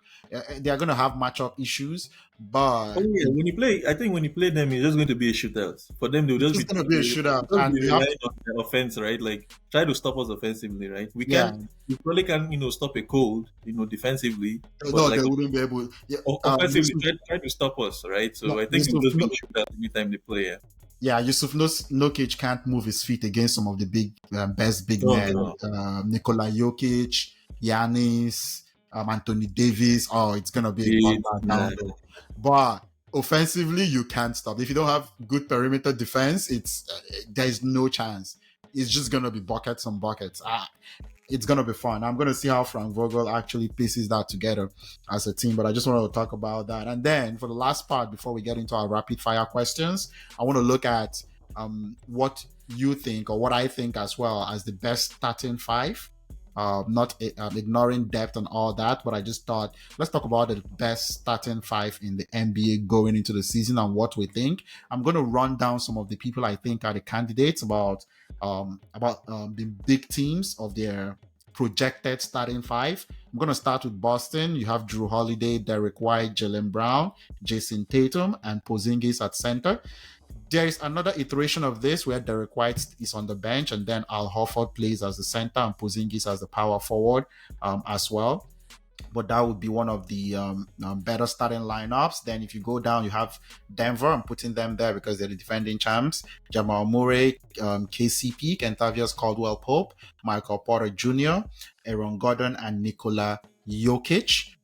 A: They're going to have matchup issues,
B: Oh
A: but
B: yeah, when you play, I think when you play them, it's just going to be a shootout. For them,
A: it's just going to be a shootout,
B: they'll just
A: and
B: be
A: you have
B: relying
A: to.
B: on the offense, right? Like try to stop us offensively, right?
A: Yeah,
B: We probably can, stop a cold, defensively, but
A: no, they
B: like
A: wouldn't be able. Yeah,
B: offensively,
A: Yusuf,
B: try to stop us, right?
A: no,
B: So I think it'll
A: Yusuf,
B: just be a shootout anytime they play. Yeah.
A: yeah, Yusuf Nokic can't move his feet against some of the best big
B: No,
A: men.
B: no,
A: Nikola Jokic, Giannis, Anthony Davis. Oh, it's gonna be a bloodbath
B: yeah.
A: down low. But offensively, you can't stop. If you don't have good perimeter defense, it's there's no chance. It's just gonna be buckets on buckets. It's gonna be fun. I'm gonna see how Frank Vogel actually pieces that together as a team. But I just wanted to talk about that. And then for the last part, before we get into our rapid fire questions, I want to look at what you think or what I think as well as the best starting five. Not ignoring depth and all that, but I just thought let's talk about the best starting five in the NBA going into the season and what we think. I'm going to run down some of the people I think are the candidates about the big teams of their projected starting five. I'm going to start with Boston. You have Drew Holiday, Derek White, Jalen Brown, Jason Tatum, and Porzingis at center. There is another iteration of this where Derek White is on the bench and then Al Horford plays as the center and Porzingis as the power forward as well. But that would be one of the better starting lineups. Then if you go down, you have Denver. I'm putting them there because they're the defending champs. Jamal Murray, KCP, Kentavious Caldwell Pope, Michael Porter Jr., Aaron Gordon, and Nikola Jokic.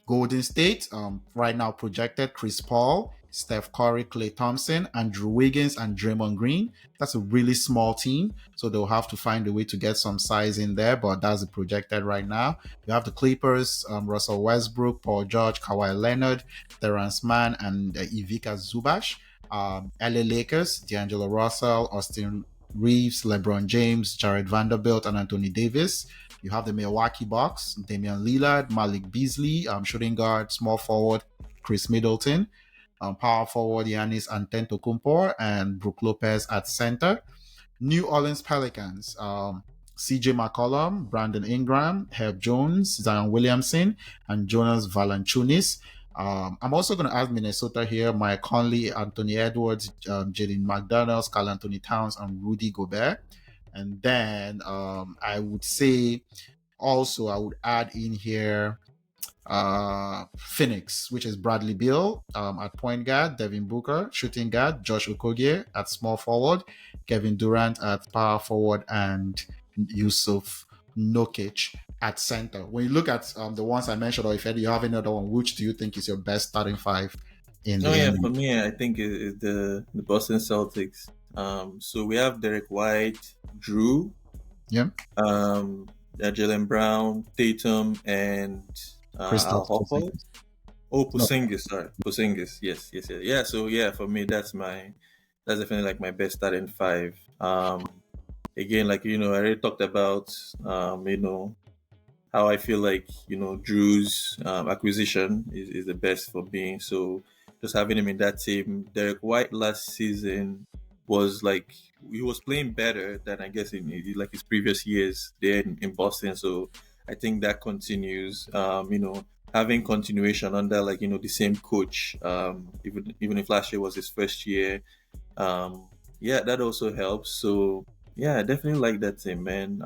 A: Golden State, right now projected Chris Paul, Steph Curry, Klay Thompson, Andrew Wiggins, and Draymond Green. That's a really small team, so they'll have to find a way to get some size in there, but that's the projected right now. You have the Clippers, Russell Westbrook, Paul George, Kawhi Leonard, Terrence Mann, and Ivica Zubac. LA Lakers, D'Angelo Russell, Austin Reeves, LeBron James, Jared Vanderbilt, and Anthony Davis. You have the Milwaukee Bucks, Damian Lillard, Malik Beasley, shooting guard, small forward, Chris Middleton, power forward, Giannis Antetokounmpo, and Brook Lopez at center. New Orleans Pelicans, CJ McCollum, Brandon Ingram, Herb Jones, Zion Williamson, and Jonas Valanciunas. I'm also going to add Minnesota here: Mike Conley, Anthony Edwards, Jaden McDaniels, Karl Anthony Towns, and Rudy Gobert. And then I would say also I would add in here Phoenix, which is Bradley Beal at point guard, Devin Booker shooting guard, Josh Okogie at small forward, Kevin Durant at power forward, and Yusuf Nokic at center. When you look at the ones I mentioned, or if you have any other one, which do you think is your best starting five in
B: Oh
A: the
B: yeah,
A: NBA?
B: for me, I think it's the Boston Celtics. So we have Derek White, Drew,
A: Yeah.
B: Jalen Brown, Tatum, and Al
A: Kristaps
B: Horford.
A: Porzingis.
B: Oh,
A: No,
B: Porzingis, sorry, Porzingis. Yes, yes, yes. Yeah. So yeah, for me, that's definitely like my best starting five. Again, like I already talked about, how I feel like Drew's acquisition is the best for me. So just having him in that team, Derek White last season was like he was playing better than I guess in like his previous years there in Boston. So I think that continues. Having continuation under like the same coach. Even if last year was his first year, yeah, that also helps. So yeah, I definitely like that team, man.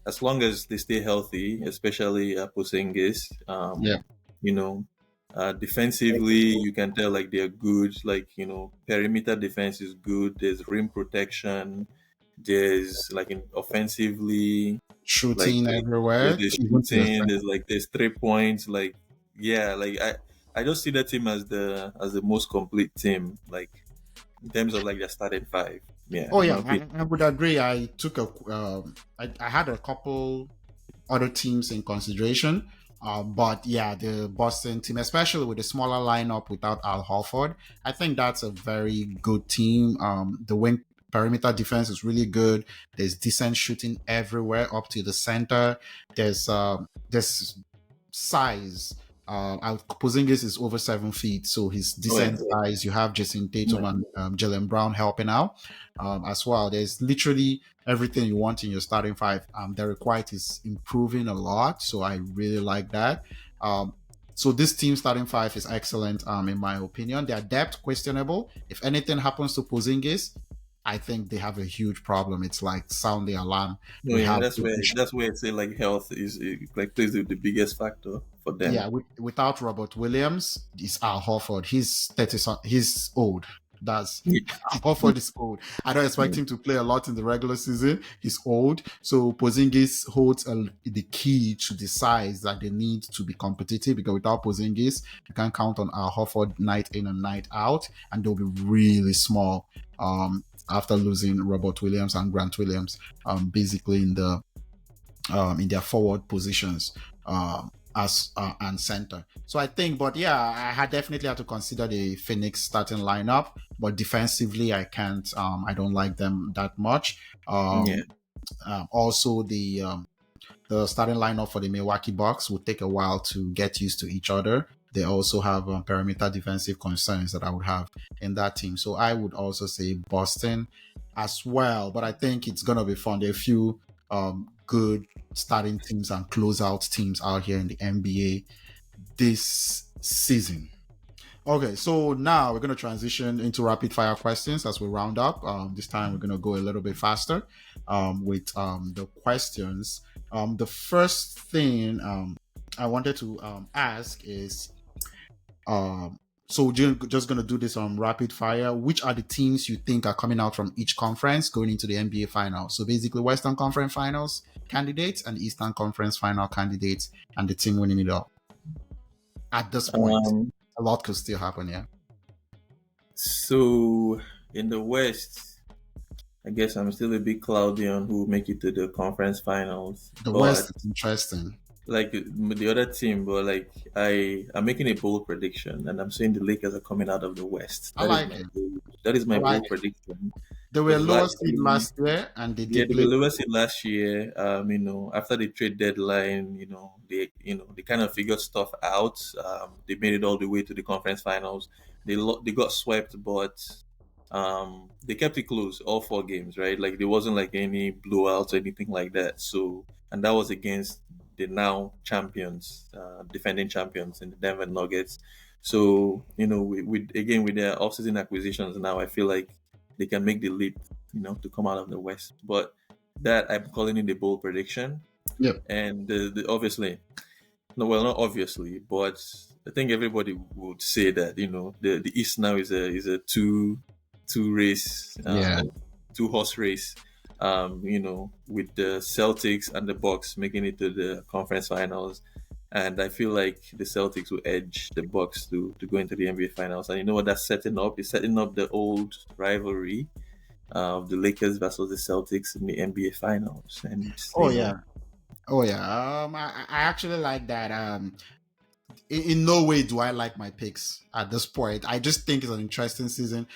B: As long as they stay healthy, especially Porzingis,
A: yeah,
B: you know, defensively, you can tell like they're good. Like perimeter defense is good. There's rim protection. There's like offensively, like
A: shooting
B: yeah,
A: everywhere,
B: there's
A: even to the
B: shooting.
A: center.
B: There's 3 points. Like yeah, like I just see that team as the most complete team. Like in terms of like their starting five. Yeah,
A: Oh
B: in my
A: yeah,
B: opinion.
A: I would agree. I had a couple other teams in consideration. But yeah, the Boston team, especially with the smaller lineup without Al Horford, I think that's a very good team. The wing perimeter defense is really good. There's decent shooting everywhere up to the center. There's size. Porzingis is over 7 feet, so he's
B: Oh yeah.
A: decent size. You have Jason Tatum
B: Yeah.
A: and Jalen Brown helping out as well. There's literally everything you want in your starting five. Derek White is improving a lot, so I really like that. So this team starting five is excellent, in my opinion. Their depth questionable. If anything happens to Porzingis, I think they have a huge problem. It's like sound the alarm.
B: No,
A: We
B: yeah,
A: have
B: that's where I say like health like plays the biggest factor for them.
A: yeah, without Robert Williams, it's Al Horford. He's 30. He's old. That's
B: Yeah.
A: Al Horford is old. I don't expect him to play a lot in the regular season. He's old, so Porzingis holds the key to the size that they need to be competitive. Because without Porzingis, you can't count on Al Horford night in and night out, and they'll be really small. After losing Robert Williams and Grant Williams, basically in their forward positions as and center. So I think, but yeah, I had definitely had to consider the Phoenix starting lineup. But defensively, I can't. I don't like them that much.
B: Yeah.
A: Also, the starting lineup for the Milwaukee Bucks will take a while to get used to each other. They also have perimeter defensive concerns that I would have in that team. So I would also say Boston as well. But I think it's gonna be fun. There are a few good starting teams and closeout teams out here in the NBA this season. Okay, so now we're going to transition into rapid fire questions as we round up. This time we're going to go a little bit faster with the questions. The first thing I wanted to ask is so we're just going to do this on rapid fire. Which are the teams you think are coming out from each conference going into the NBA finals? So basically, Western Conference Finals candidates and Eastern Conference Final candidates, and the team winning it all. At this point,
B: Um.
A: a lot could still happen. Yeah.
B: So in the West, I guess I'm still a bit cloudy on who will make it to the conference finals,
A: The
B: but
A: West is interesting.
B: like the other team, but like I'm making a bold prediction, and I'm saying the Lakers are coming out of the West.
A: I like it.
B: That is
A: I
B: my
A: like
B: bold
A: it.
B: prediction
A: They were
B: because last
A: lowest seed
B: year.
A: last year, and they
B: Yeah,
A: did
B: they were
A: play.
B: lowest seed last year. After the trade deadline, they kind of figured stuff out. They made it all the way to the conference finals. They got swept, but they kept it close all 4 games, right? Like there wasn't like any blowouts or anything like that. So, and that was against the now champions, defending champions in the Denver Nuggets. So, with their offseason acquisitions now, I feel like they can make the leap, to come out of the West. But that I'm calling it a bold prediction.
A: Yep.
B: And obviously, no, well, not obviously, but I think everybody would say that the East now is a two race,
A: Yeah.
B: 2 horse race. With the Celtics and the Bucks making it to the conference finals, and I feel like the Celtics will edge the Bucks to go into the NBA finals. And you know what that's setting up? It's setting up the old rivalry of the Lakers versus the Celtics in the NBA finals, and
A: Oh yeah. Oh yeah. I actually like that. In no way do I like my picks at this point. I just think it's an interesting season.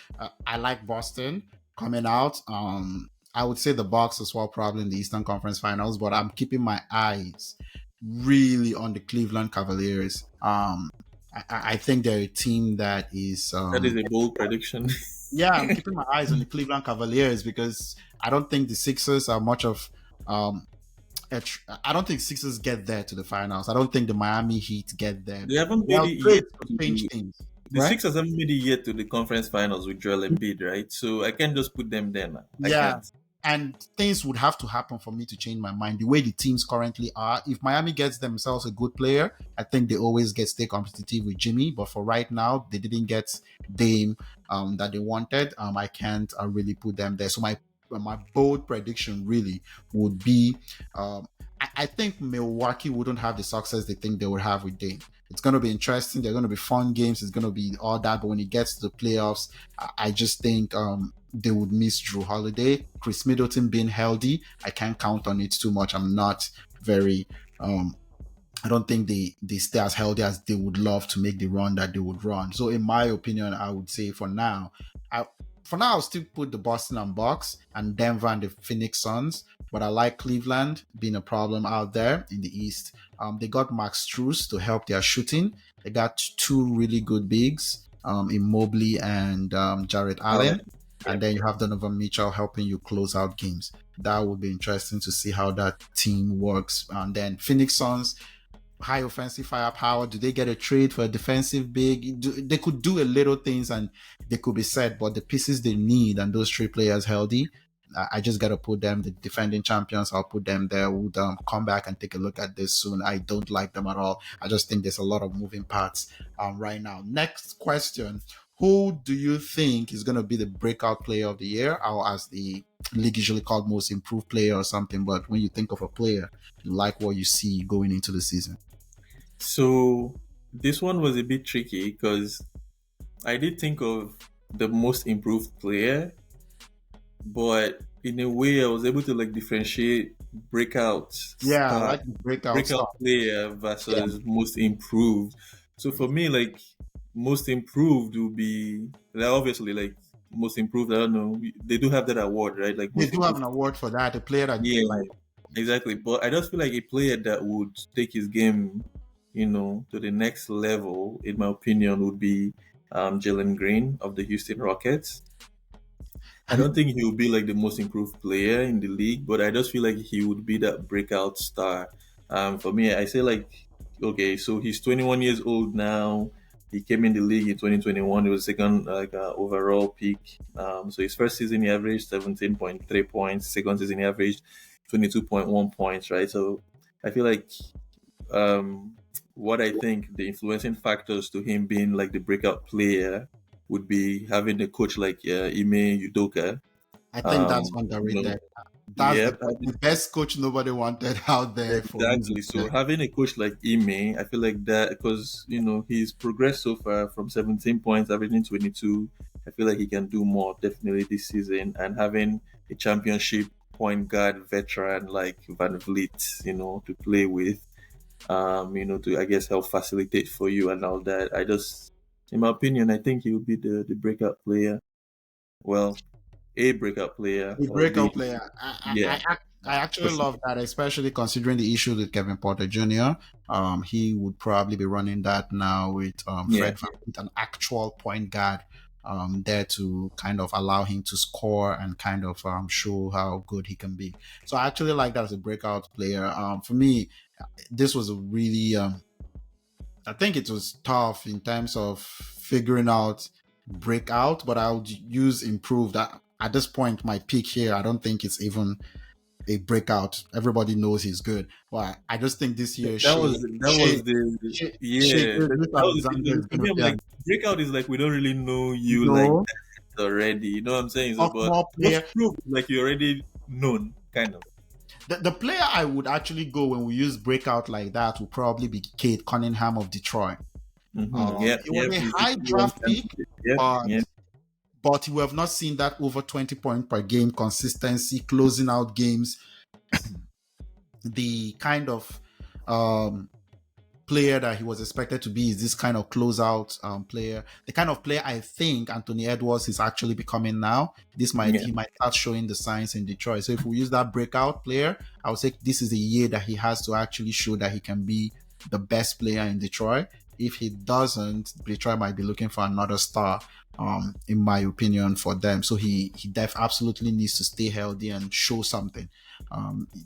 A: I like Boston coming out. I would say the Bucks as well, probably in the Eastern Conference Finals, but I'm keeping my eyes really on the Cleveland Cavaliers. I think they're a team that is
B: That is a bold prediction.
A: yeah, I'm keeping my eyes on the Cleveland Cavaliers because I don't think the Sixers are much of um I don't think Sixers get there to the finals. I don't think the Miami Heat get there.
B: They haven't made
A: Well,
B: it
A: trades
B: yet
A: could change
B: to
A: things,
B: the
A: right?
B: Sixers haven't made it yet to the conference finals with Joel Embiid, right? So I can't just put them there now. I
A: Yeah.
B: can't.
A: And things would have to happen for me to change my mind. The way the teams currently are, if Miami gets themselves a good player, I think they always get stay competitive with Jimmy. But for right now, they didn't get Dame that they wanted. I can't really put them there. So my bold prediction really would be, I think Milwaukee wouldn't have the success they think they would have with Dame. It's going to be interesting. They're going to be fun games. It's going to be all that. But when it gets to the playoffs, I just think they would miss Drew Holiday. Chris Middleton being healthy, I can't count on it too much. I'm not very I don't think they stay as healthy as they would love to make the run that they would run. So in my opinion, I would say I for now I'll still put the Boston and Bucks and Denver and the Phoenix Suns. But I like Cleveland being a problem out there in the East. They got Max Strus to help their shooting. They got two really good bigs, in Mobley and Jared
B: Allen.
A: Allen.
B: Yeah.
A: And then you have Donovan Mitchell helping you close out games. That would be interesting to see how that team works. And then Phoenix Suns, high offensive firepower. Do they get a trade for a defensive big? They could do a little things and they could be set, but the pieces they need and those three players healthy, I just got to put them, the defending champions, I'll put them there. We'll come back and take a look at this soon. I don't like them at all. I just think there's a lot of moving parts right now. Next question. Who do you think is going to be the breakout player of the year, or as the league usually called most improved player or something? But when you think of a player, you like what you see going into the season.
B: So this one was a bit tricky because I did think of the most improved player, but in a way I was able to like differentiate breakout
A: Yeah, I
B: star,
A: like the breakout
B: breakout
A: stuff.
B: player
A: Yeah,
B: versus most improved. So for me, like most improved will be like, obviously like most improved. I don't know. They do have that award, right? Like
A: they
B: most
A: do have
B: improved.
A: an award for that. A player that
B: Yeah,
A: like
B: exactly. But I just feel like a player that would take his game, to the next level, in my opinion, would be Jalen Green of the Houston Rockets. I don't think he will be like the most improved player in the league, but I just feel like he would be that breakout star. For me, I say like, okay, so he's 21 years old now. He came in the league in 2021. He was second like overall pick. So his first season he averaged 17.3 points. Second season he averaged 22.1 points. Right. So I feel like um, what I think the influencing factors to him being like the breakout player would be having a coach like Ime Udoka.
A: I think that's
B: Um, you know,
A: underrated. That's
B: yeah,
A: the best coach nobody wanted out there for reasons.
B: exactly. So having a coach like Ime, I feel like that because he's progressed so far from 17 points, averaging 22. I feel like he can do more definitely this season, and having a championship point guard veteran like Van Vliet, to play with, to I guess help facilitate for you and all that. In my opinion, I think he would be the breakout player. Well, a breakout player
A: The
B: or the
A: breakout player.
B: yeah,
A: I actually
B: for sure.
A: love that, especially considering the issue with Kevin Porter Jr. He would probably be running that now with
B: Yeah,
A: Fred with an actual point guard there to kind of allow him to score and kind of show how good he can be. So I actually like that as a breakout player. For me, this was a really I think it was tough in terms of figuring out breakout, but I would use improved. At this point, my pick here, I don't think it's even a breakout. Everybody knows he's good. But I just think this year,
B: that was the
A: Shea
B: yeah that was the thing.
A: Alexander is
B: 'Cause for
A: going
B: me,
A: to
B: I'm
A: be
B: like
A: an
B: breakout is like we don't really know you like
A: no
B: that already. You know what I'm saying? So, but
A: sophomore
B: most
A: player.
B: proof like you already known kind of.
A: The player I would actually go when we use breakout like that would probably be Kate Cunningham of Detroit.
B: Yep,
A: It was
B: yep.
A: a
B: He's
A: high
B: one
A: draft pick,
B: candidate. Yep,
A: but
B: yep.
A: we have not seen that over 20 points per game consistency, closing out games the kind of um, player that he was expected to be is this kind of closeout player. The kind of player I think Anthony Edwards is actually becoming now.
B: Yeah.
A: He might start showing the signs in Detroit. So if we use that breakout player, I would say this is a year that he has to actually show that he can be the best player in Detroit. If he doesn't, Detroit might be looking for another star. In my opinion, for them, so he absolutely needs to stay healthy and show something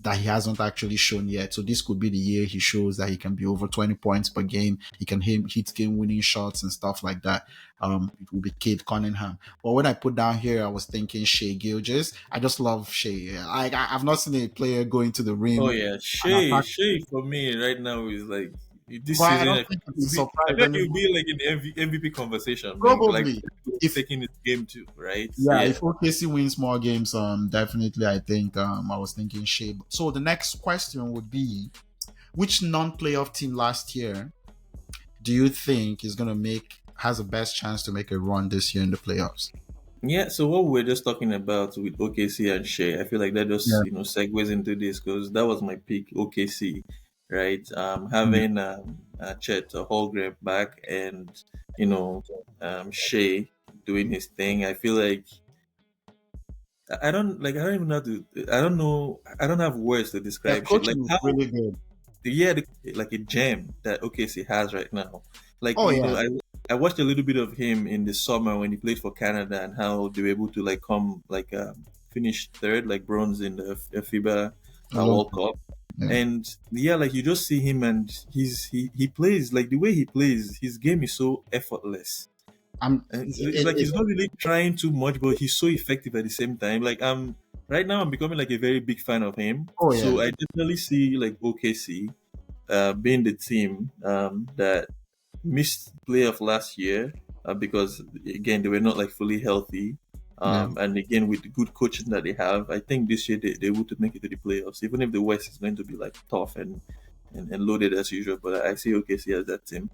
A: that he hasn't actually shown yet. So this could be the year he shows that he can be over 20 points per game. He can hit game winning shots and stuff like that. It will be Kate Cunningham. But when I put down here, I was thinking Shea Gilgis. I just love Shea. I've not seen a player going to the
B: Oh
A: rim
B: yeah,
A: and
B: Shea.
A: attack.
B: Shea for me right now is like this
A: But I
B: season.
A: don't think it's a
B: I
A: surprise
B: feel like he'll
A: anymore.
B: be like in the MVP conversation, man. Like
A: Probably. If
B: taking his game too, right?
A: Yeah,
B: Yeah.
A: if OKC wins more games, definitely I think I was thinking Shea. So the next question would be, which non-playoff team last year do you think is gonna make has the best chance to make a run this year in the playoffs?
B: Yeah, so what we're just talking about with OKC and Shea, I feel like that just
A: Yeah.
B: segues into this because that was my pick, OKC, right?
A: Mm.
B: Having Chet Holmgren back and Shea doing his thing. I feel like I don't even know how to. I don't know. I don't have words to
A: Their
B: describe Shea. Like
A: coaching is
B: how
A: really good.
B: like a gem that OKC has right now. Like
A: Oh yeah,
B: I watched a little bit of him in the summer when he played for Canada and how they were able to like come like finish third, like bronze in the FIBA World
A: Olympic.
B: Cup.
A: Yeah.
B: And yeah, like you just see him and he plays like the way he plays. His game is so effortless.
A: I'm.
B: And it's
A: It,
B: like
A: it,
B: he's not really trying too much, but he's so effective at the same time. Like right now I'm becoming like a very big fan of him.
A: oh yeah,
B: So I definitely see like OKC being the team that missed playoff last year because again they were not like fully healthy.
A: yeah.
B: And again with the good coaching that they have, I think this year they will to make it to the playoffs, even if the West is going to be like tough and loaded as usual. But I see OKC as that team.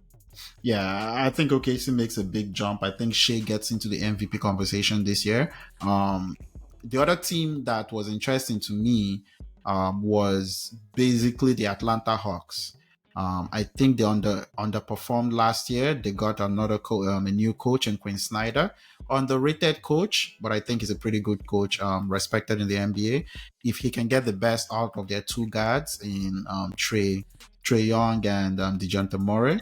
A: Yeah, I think OKC makes a big jump. I think Shea gets into the MVP conversation this year. The other team that was interesting to me was basically the Atlanta Hawks. I think they underperformed last year. They got a new coach in Quinn Snyder, underrated coach, but I think he's a pretty good coach, respected in the NBA. If he can get the best out of their two guards in Trey Young and DeJounte Murray,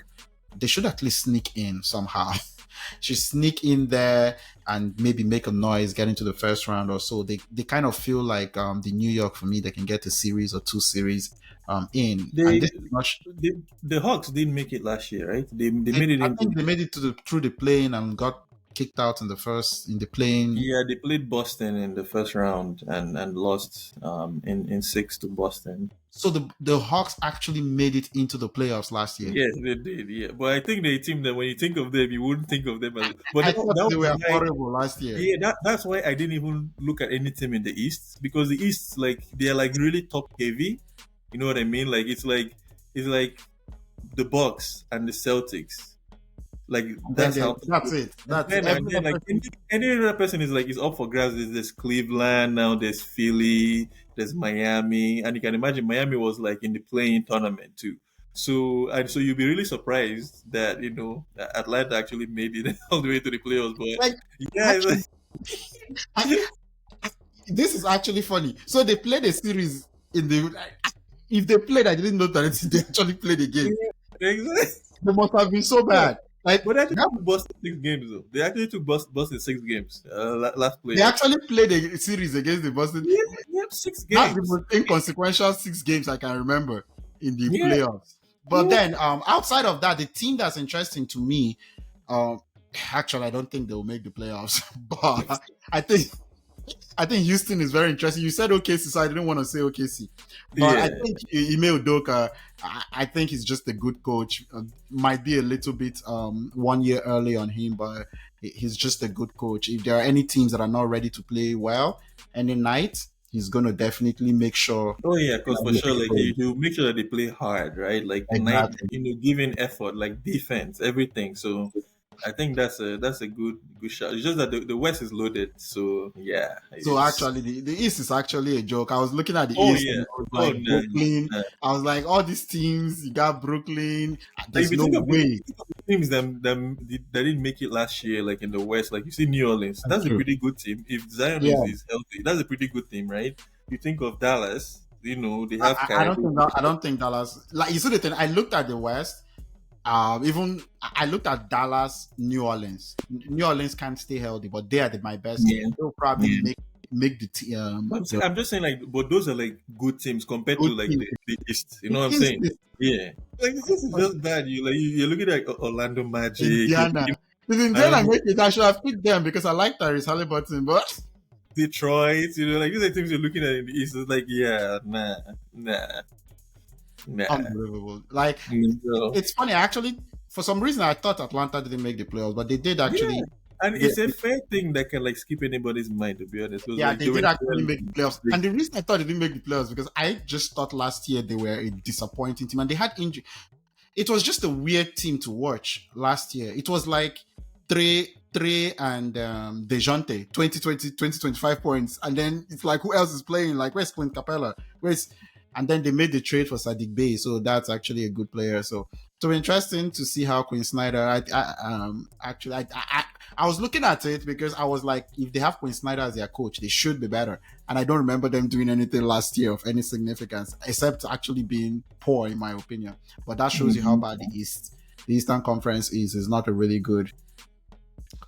A: they should at least sneak in somehow. Should sneak in there and maybe make a noise, get into the first round or so. They kind of feel like the New York for me. They can get a series or two series in, and
B: They,
A: this is not.
B: the Hawks didn't make it last year, right? They made it
A: I
B: into
A: think they made it to the through the plane and got kicked out in the plane.
B: yeah, they played Boston in the first round and lost in six to Boston.
A: So the Hawks actually made it into the playoffs last year.
B: Yes, they did. Yeah, but I think they're a team that when you think of them, you wouldn't think of them as. But
A: I thought
B: that
A: they
B: was
A: were
B: why.
A: horrible last year.
B: Yeah, that's why I didn't even look at any team in the East because the East like they're like really top heavy. You know what I mean? Like it's like the Bucks and the Celtics. Like
A: And then
B: that's how.
A: that's it. That's it.
B: And
A: Every
B: then like
A: other
B: any other person is like is up for grabs. There's Cleveland now. There's Philly. There's Miami, and you can imagine Miami was like in the playing tournament too. So you'll be really surprised that that Atlanta actually made it all the way to the playoffs. But
A: like
B: yeah, it's
A: actually.
B: like,
A: This is actually funny. So they played a series in the. If they played, I didn't know that they actually played a game.
B: exactly.
A: They must have been so bad. Like
B: But they actually
A: that,
B: took Boston 6 games though. They actually took Boston 6 games last
A: they
B: playoffs.
A: actually played a series against the Boston.
B: Yeah, yeah, six
A: That's the
B: games.
A: most inconsequential 6 games I can remember in the
B: Yeah,
A: playoffs. But
B: yeah.
A: then, outside of that, the team that's interesting to me, um, actually, I don't think they'll make the playoffs. But I think I think Houston is very interesting. You said OKC, so I didn't want to say OKC, but I
B: Yeah.
A: think Ime Udoka, I think he's just a good coach. Might be a little bit 1 year early on him, but he's just a good coach. If there are any teams that are not ready to play well any night, he's gonna definitely make sure
B: Oh yeah, because for
A: they
B: sure, like
A: play.
B: he'll make sure that they play hard, right? Like night,
A: Exactly.
B: giving effort, like defense, everything. So I think that's a good shot. It's just that the West is loaded, so yeah,
A: So
B: it's.
A: actually, the East is actually a joke. I was looking at the
B: Oh
A: East
B: yeah.
A: and I was
B: Oh
A: like,
B: no, no,
A: Brooklyn.
B: no.
A: I was like, all these teams, you got Brooklyn.
B: Like,
A: There's no
B: if
A: way.
B: you think of the teams that didn't make it last year, like in the West, like you see New Orleans,
A: That's
B: that's a
A: true.
B: pretty good team. If Zion
A: Yeah.
B: is healthy, that's a pretty good team, right? You think of Dallas, they have
A: I don't
B: Kyrie.
A: think that, I don't think Dallas, like, you see the thing, I looked at the West. Even I looked at Dallas, New Orleans. New Orleans can't stay healthy, but they are my best team.
B: Yeah,
A: They'll probably
B: yeah.
A: make the
B: I'm just saying, like, but those are like good teams compared
A: good
B: to like
A: team.
B: the East. You
A: The
B: know what I'm
A: East
B: saying?
A: is
B: Yeah. Like this is just bad. You're looking at Orlando Magic. You're
A: Indiana.
B: looking
A: If
B: I don't
A: Indiana
B: know
A: make it, I should have picked them because I like Tyrese Halliburton, but
B: Detroit. Like these are teams you're looking at in the East. It's like yeah, nah.
A: unbelievable. Like,
B: So,
A: it's funny. Actually, for some reason, I thought Atlanta didn't make the playoffs, but they did
B: yeah,
A: actually.
B: and
A: They,
B: it's a fair thing that can like skip anybody's mind, to be honest. Because
A: yeah,
B: like
A: they
B: they were
A: did actually
B: never
A: make the playoffs.
B: like,
A: And the reason I thought they didn't make the playoffs because I just thought last year they were a disappointing team, and they had injury. It was just a weird team to watch last year. It was like Trey and Dejounte, 20 25 points. And then it's like, who else is playing? Like, where's Clint Capella? And then they made the trade for Sadiq Bey. So that's actually a good player. So it'll be interesting to see how Quinn Snyder, I was looking at it because I was like, if they have Quinn Snyder as their coach, they should be better. And I don't remember them doing anything last year of any significance, except actually being poor, in my opinion. But that shows you how
B: mhm.
A: bad the Eastern Conference is. It's not a really good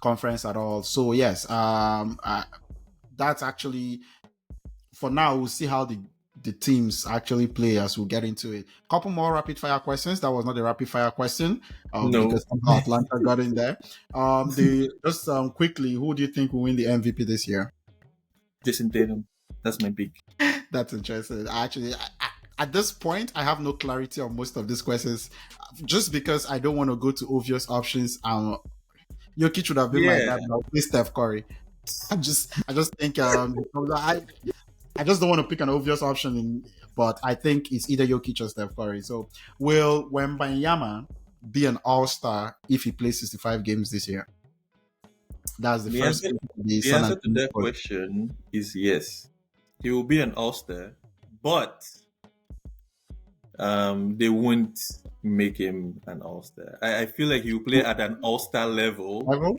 A: conference at all. So yes, that's actually for now. We'll see how the teams actually play as we get into it. Couple more rapid fire questions. That was not a rapid fire question
B: No,
A: because somehow Atlanta got in there. The just quickly, who do you think will win the MVP this year?
B: Jason Tatum. That's my pick.
A: That's interesting. Actually, at this point, I have no clarity on most of these questions, just because I don't want to go to obvious options. Jokic would have been my
B: Yeah,
A: guy, but I'll play Steph Curry. I just think I just don't want to pick an obvious option, but I think it's either Jokic or Steph Curry. So will Wembanyama be an All-Star if he plays 65 games this year? That's the
B: the
A: first
B: answer
A: game for the
B: the
A: San
B: answer to
A: Antonio
B: that
A: Spurs.
B: question is yes. He will be an All Star, but they won't make him an All Star. I feel like he will play at an All Star level.
A: Level?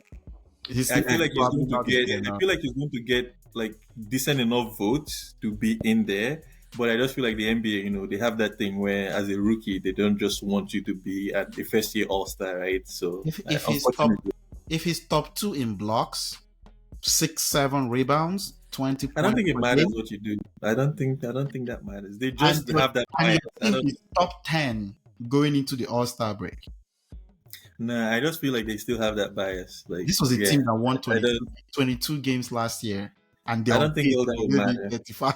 A: He's
B: I
A: still
B: feel like he's
A: probably
B: going to
A: not
B: get.
A: good
B: I
A: enough.
B: feel like he's going to get like decent enough votes to be in there. But I just feel like the NBA, they have that thing where as a rookie, they don't just want you to be at the first year All Star, right? So
A: If he's
B: unfortunately,
A: if he's top two in blocks, 6 7 rebounds, 20
B: I don't
A: points
B: think it
A: per
B: matters
A: game,
B: what you do. I don't think that matters. They
A: and
B: just have that
A: and
B: bias.
A: you
B: I
A: think
B: don't.
A: he's top 10 going into the All-Star break.
B: Nah, I just feel like they still have that bias. Like,
A: This was a
B: yeah,
A: team that won
B: I
A: 20
B: don't.
A: 22 games last year, and
B: I
A: they're
B: don't think
A: big.
B: all that
A: They're
B: would
A: maybe
B: matter.
A: 35.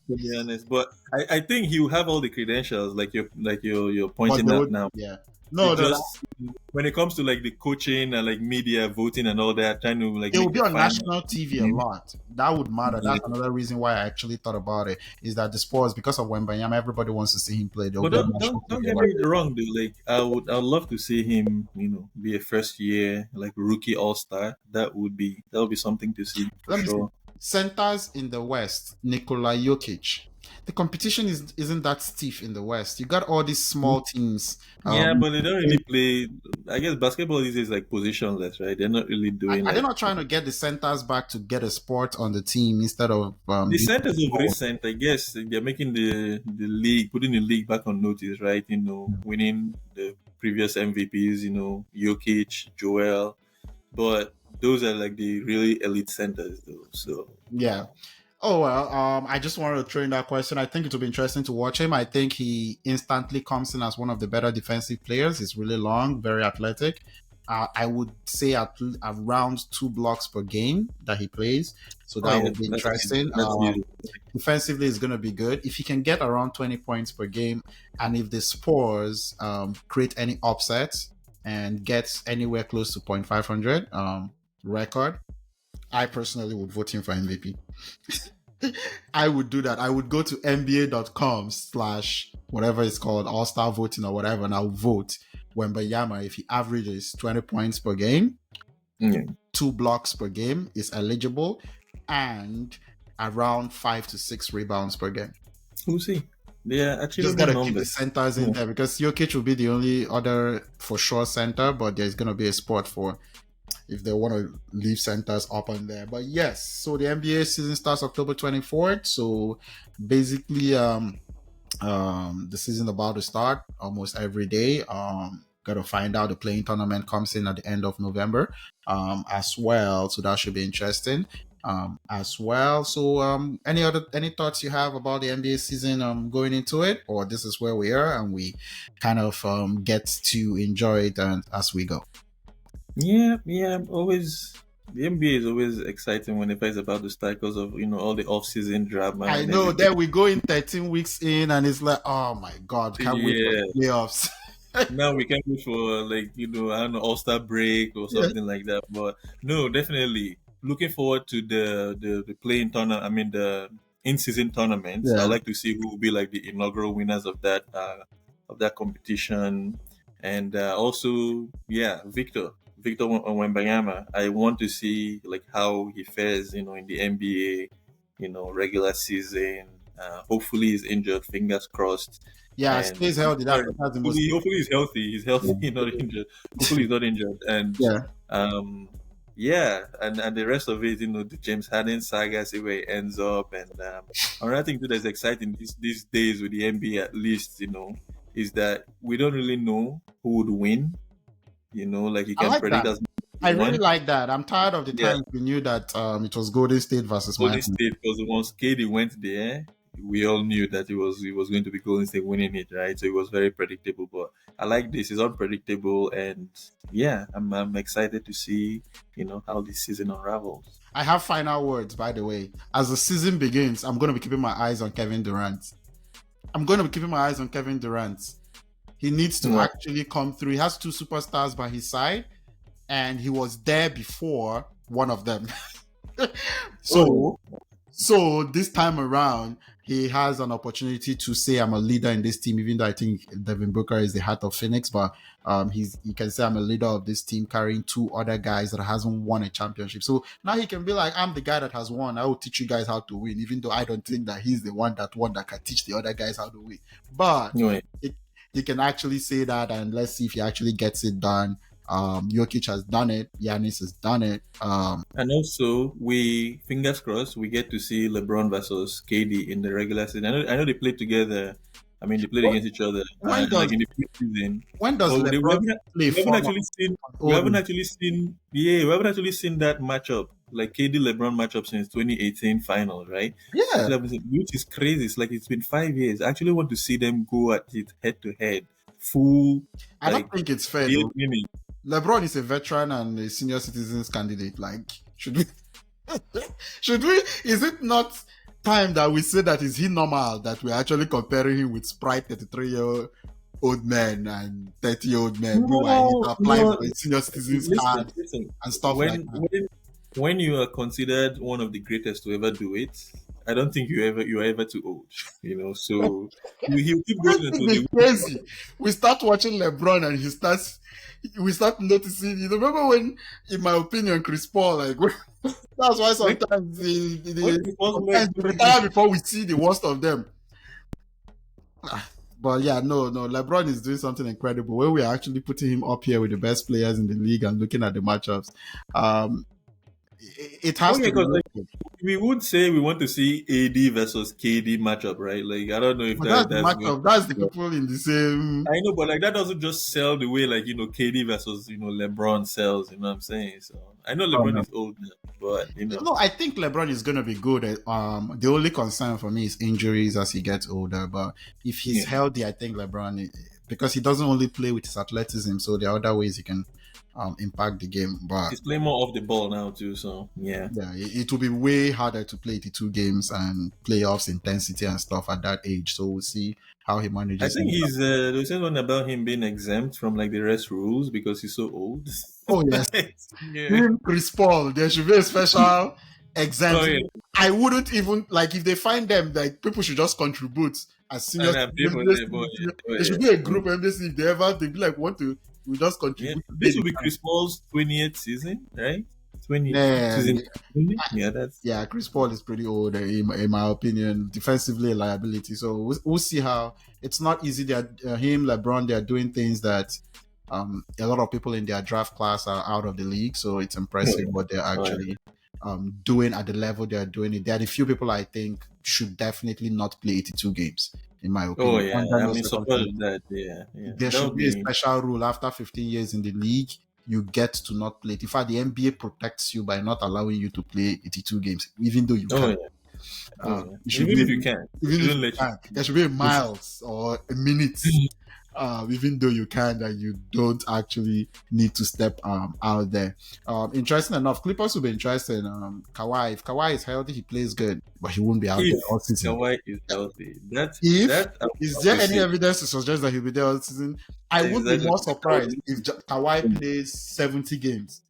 B: To be honest, but I think he will have all the credentials, like you're
A: But
B: pointing
A: they
B: out
A: would,
B: now.
A: yeah.
B: It
A: No, no,
B: just when it comes to like the coaching and like media voting and all that, trying to like
A: it will
B: make
A: be
B: the
A: on
B: final.
A: national TV a lot. That would matter.
B: Yeah.
A: That's another reason why I actually thought about it. Is that the Spurs, because of Wembanyama, everybody wants to see him play. They'll
B: But
A: be on
B: don't
A: national
B: don't don't
A: TV a
B: get
A: lot.
B: me wrong though. Like I'd love to see him, be a first year like rookie All Star. That would be something to see for
A: Let me see.
B: sure.
A: Centers in the West, Nikola Jokic. The competition isn't that stiff in the West. You got all these small teams.
B: Yeah, but they don't really play. I guess basketball these days is like positionless, right? They're not really doing
A: Are they
B: like
A: not trying to get the centers back to get a sport on the team instead of
B: the
A: being
B: centers of recent. I guess they're making the league, putting the league back on notice, right? Winning the previous MVPs. Jokic, Joel, but those are like the really elite centers, though. So
A: yeah. Oh well, I just wanted to throw in that question. I think it will be interesting to watch him. I think he instantly comes in as one of the better defensive players. He's really long, very athletic. I would say around 2 blocks per game that he plays. So
B: oh
A: that
B: yeah,
A: would be
B: that's easy.
A: interesting.
B: That's easy.
A: Defensively is going to be good. If he can get around 20 points per game, and if the Spurs create any upsets and gets anywhere close to 0.500 record, I personally would vote him for MVP. I would do that. I would go to nba.com/whatever it's called, all star voting or whatever, and I'll vote. Wembayama, if he averages 20 points per game,
B: Yeah.
A: 2 blocks per game, is eligible, and around 5 to 6 rebounds per game.
B: We'll see. They are
A: Just
B: achievable
A: gotta keep the
B: numbers.
A: centers in
B: Yeah.
A: there because Jokic will be the only other for sure center, but there's gonna be a spot for if they want to leave centers up on there. But yes, so the NBA season starts October 24th. So basically, the season about to start almost every day. Gotta find out the playing tournament comes in at the end of November, as well. So that should be interesting. As well. So, any thoughts you have about the NBA season going into it, or this is where we are and we kind of get to enjoy it and as we go.
B: Yeah, yeah. Always the NBA is always exciting whenever it's about to start because of all the off-season drama
A: I
B: and
A: know.
B: everything.
A: Then we go in 13 weeks in, and it's like, oh my god, can't wait for the
B: Yeah.
A: playoffs.
B: Now we can go for I don't know, All-Star break or
A: Yeah,
B: something like that. But no, definitely looking forward to the playing tournament. I mean the in-season tournaments. I'd
A: yeah,
B: like to see who will be like the inaugural winners of that competition, and also Victor Wembanyama. I want to see like how he fares, in the NBA, regular season. Hopefully he's injured. Fingers crossed.
A: yeah.
B: And
A: Stays healthy.
B: sorry,
A: That's the most.
B: hopefully he's healthy. He's healthy, not injured. Hopefully he's not injured. And
A: Yeah,
B: um, yeah, and the rest of it, the James Harden saga, see where it ends up. And another thing too that's exciting these days with the NBA, at least, is that we don't really know who would win. Like you
A: I
B: can
A: like
B: predict
A: that.
B: as
A: I
B: much as
A: really
B: one.
A: like that. I'm tired of the
B: Yeah,
A: times we knew that it was Golden State versus
B: Golden
A: Miami.
B: State, because once KD went there, we all knew that it was going to be Golden State winning it, right? So it was very predictable. But I like this; it's unpredictable, and yeah, I'm excited to see how this season unravels.
A: I have final words, by the way. As the season begins, I'm going to be keeping my eyes on Kevin Durant. I'm going to be keeping my eyes on Kevin Durant. He needs to
B: Yeah.
A: actually come through. He has two superstars by his side, and he was there before one of them. so,
B: Oh,
A: so this time around, he has an opportunity to say, "I'm a leader in this team." Even though I think Devin Booker is the heart of Phoenix, but he can say, "I'm a leader of this team," carrying two other guys that hasn't won a championship. So now he can be like, "I'm the guy that has won. I will teach you guys how to win." Even though I don't think that he's the one that won that can teach the other guys how to win, but
B: anyway,
A: it, he can actually say that, and let's see if he actually gets it done. Jokic has done it. Giannis has done it.
B: and also we fingers crossed we get to see LeBron versus KD in the regular season. I know they played together. I mean, they played against each other,
A: when
B: like
A: does
B: in the preseason.
A: when does
B: But
A: LeBron play
B: we haven't
A: former
B: actually seen
A: old?
B: we haven't actually seen that matchup, like KD LeBron matchup, since 2018 finals, right? We
A: Yeah,
B: still haven't seen, which is crazy. It's like it's been 5 years. I actually want to see them go at it head to head, full
A: I don't
B: like
A: think it's fair
B: 8
A: though.
B: minutes.
A: LeBron is a veteran and a senior citizens candidate. Like, should we? should we? Is it not time that we say that is he normal that we're actually comparing him with Sprite 33-year-old men and 30-year-old men? Meanwhile, he's
B: No,
A: applying
B: no.
A: for a senior citizens
B: Listen,
A: card
B: listen.
A: and stuff like
B: When
A: that.
B: when when you are considered one of the greatest to ever do it, I don't think you are ever too old. So he'll keep going
A: This
B: until
A: is
B: they win.
A: crazy. We start watching LeBron and we start noticing. You remember when, in my opinion, Chris Paul, like, that's why
B: When
A: sometimes
B: when the first leg
A: sometimes they
B: put him
A: retire before we see the worst of them. But yeah, no, LeBron is doing something incredible. When we are actually putting him up here with the best players in the league and looking at the matchups, it
B: Oh
A: has
B: yeah,
A: to be
B: because like
A: looked.
B: we would say we want to see AD versus KD matchup, right? Like I don't know if
A: But that's the
B: that's going.
A: matchup. That's the people in the same.
B: I know, but like that doesn't just sell the way like KD versus LeBron sells. You know what I'm saying? So I know
A: Oh,
B: LeBron
A: no.
B: is old now, but
A: No, I think LeBron is going to be good. The only concern for me is injuries as he gets older. But if he's
B: yeah,
A: healthy, I think LeBron, because he doesn't only play with his athleticism, so there are other ways he can impact the game. But
B: he's playing more off the ball now too. So yeah.
A: yeah, it will be way harder to play the two games and playoffs intensity and stuff at that age. So we'll see how he
B: I
A: manages
B: think
A: it.
B: he's they said one about him being exempt from like the rest rules because he's so old.
A: Oh yes,
B: Yeah.
A: him, Chris Paul. There should be a special
B: Oh
A: exempt.
B: yeah.
A: I wouldn't even like if they find them. Like people should just contribute as senior
B: And I pay for
A: citizens.
B: them. Oh yeah. Oh
A: There
B: yeah.
A: should be a
B: Mm.
A: group embassy if they ever they be like want to We just
B: Yeah,
A: contribute to pay
B: this
A: the
B: will be
A: time.
B: Chris Paul's 20th season, right? 20
A: Man,
B: season. 20? Yeah, that's
A: yeah, Chris Paul is pretty old in my opinion. Defensively, a liability. So we'll see how. It's not easy that him, LeBron, they're doing things that a lot of people in their draft class are out of the league. So it's
B: oh
A: impressive
B: yeah,
A: what they're
B: oh yeah,
A: actually doing at the level they're doing it. There are the few people I think should definitely not play 82 games, in my
B: oh
A: opinion.
B: yeah.
A: Under
B: I'm
A: no
B: in support
A: circumstance.
B: of that. Yeah, yeah.
A: There
B: That
A: should
B: would
A: be a
B: be.
A: special rule after 15 years in the league. You get to not play. In fact, the NBA protects you by not allowing you to play 82 games, even though you
B: Oh
A: can.
B: yeah, oh yeah.
A: It should
B: Even
A: be
B: if you can, they
A: even if
B: shouldn't
A: you
B: let you.
A: can. There should be
B: It's,
A: miles or minutes, even though you can, that you don't actually need to step out there. Interesting enough, Clippers will be interested. Kawhi, if Kawhi is healthy, he plays good, but he won't be out
B: if
A: there all season.
B: Kawhi is healthy,
A: If
B: that I would
A: is there any
B: appreciate.
A: evidence to suggest that he'll be there all season? I would be
B: Exactly.
A: more
B: That would
A: surprised if Kawhi plays 70 games.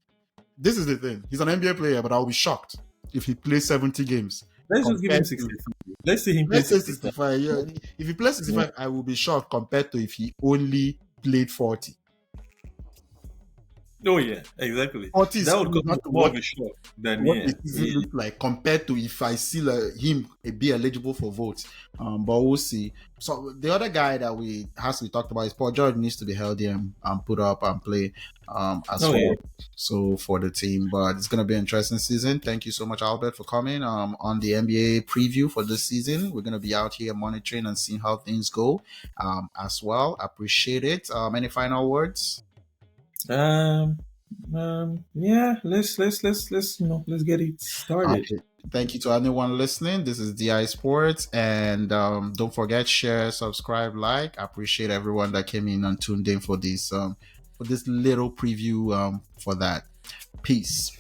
A: This is the thing. He's an NBA player, but I'll be shocked if he plays 70 games
B: let's just give him
A: compared to,
B: 65. Let's see him play
A: let's say,
B: 65.
A: 65. Yeah. If he plays
B: Yeah.
A: 65, I will be shocked compared to if he only played 40.
B: Oh yeah, exactly.
A: 40 is
B: That would
A: still
B: come
A: not
B: as more
A: what
B: of a shock than
A: what
B: yeah,
A: the season
B: yeah.
A: looks like compared to if I see him be eligible for votes. But we'll see. So the other guy that we talked about is Paul George needs to be healthy and put up and play as
B: Oh yeah.
A: well. So for the team, but it's gonna be an interesting season. Thank you so much, Albert, for coming on the NBA preview for this season. We're gonna be out here monitoring and seeing how things go as well. Appreciate it. Any final words?
B: Um, yeah. Let's let's get it started.
A: Okay. Thank you to anyone listening. This is DI Sports. And don't forget, share, subscribe, like. I appreciate everyone that came in and tuned in for this little preview for that. Peace.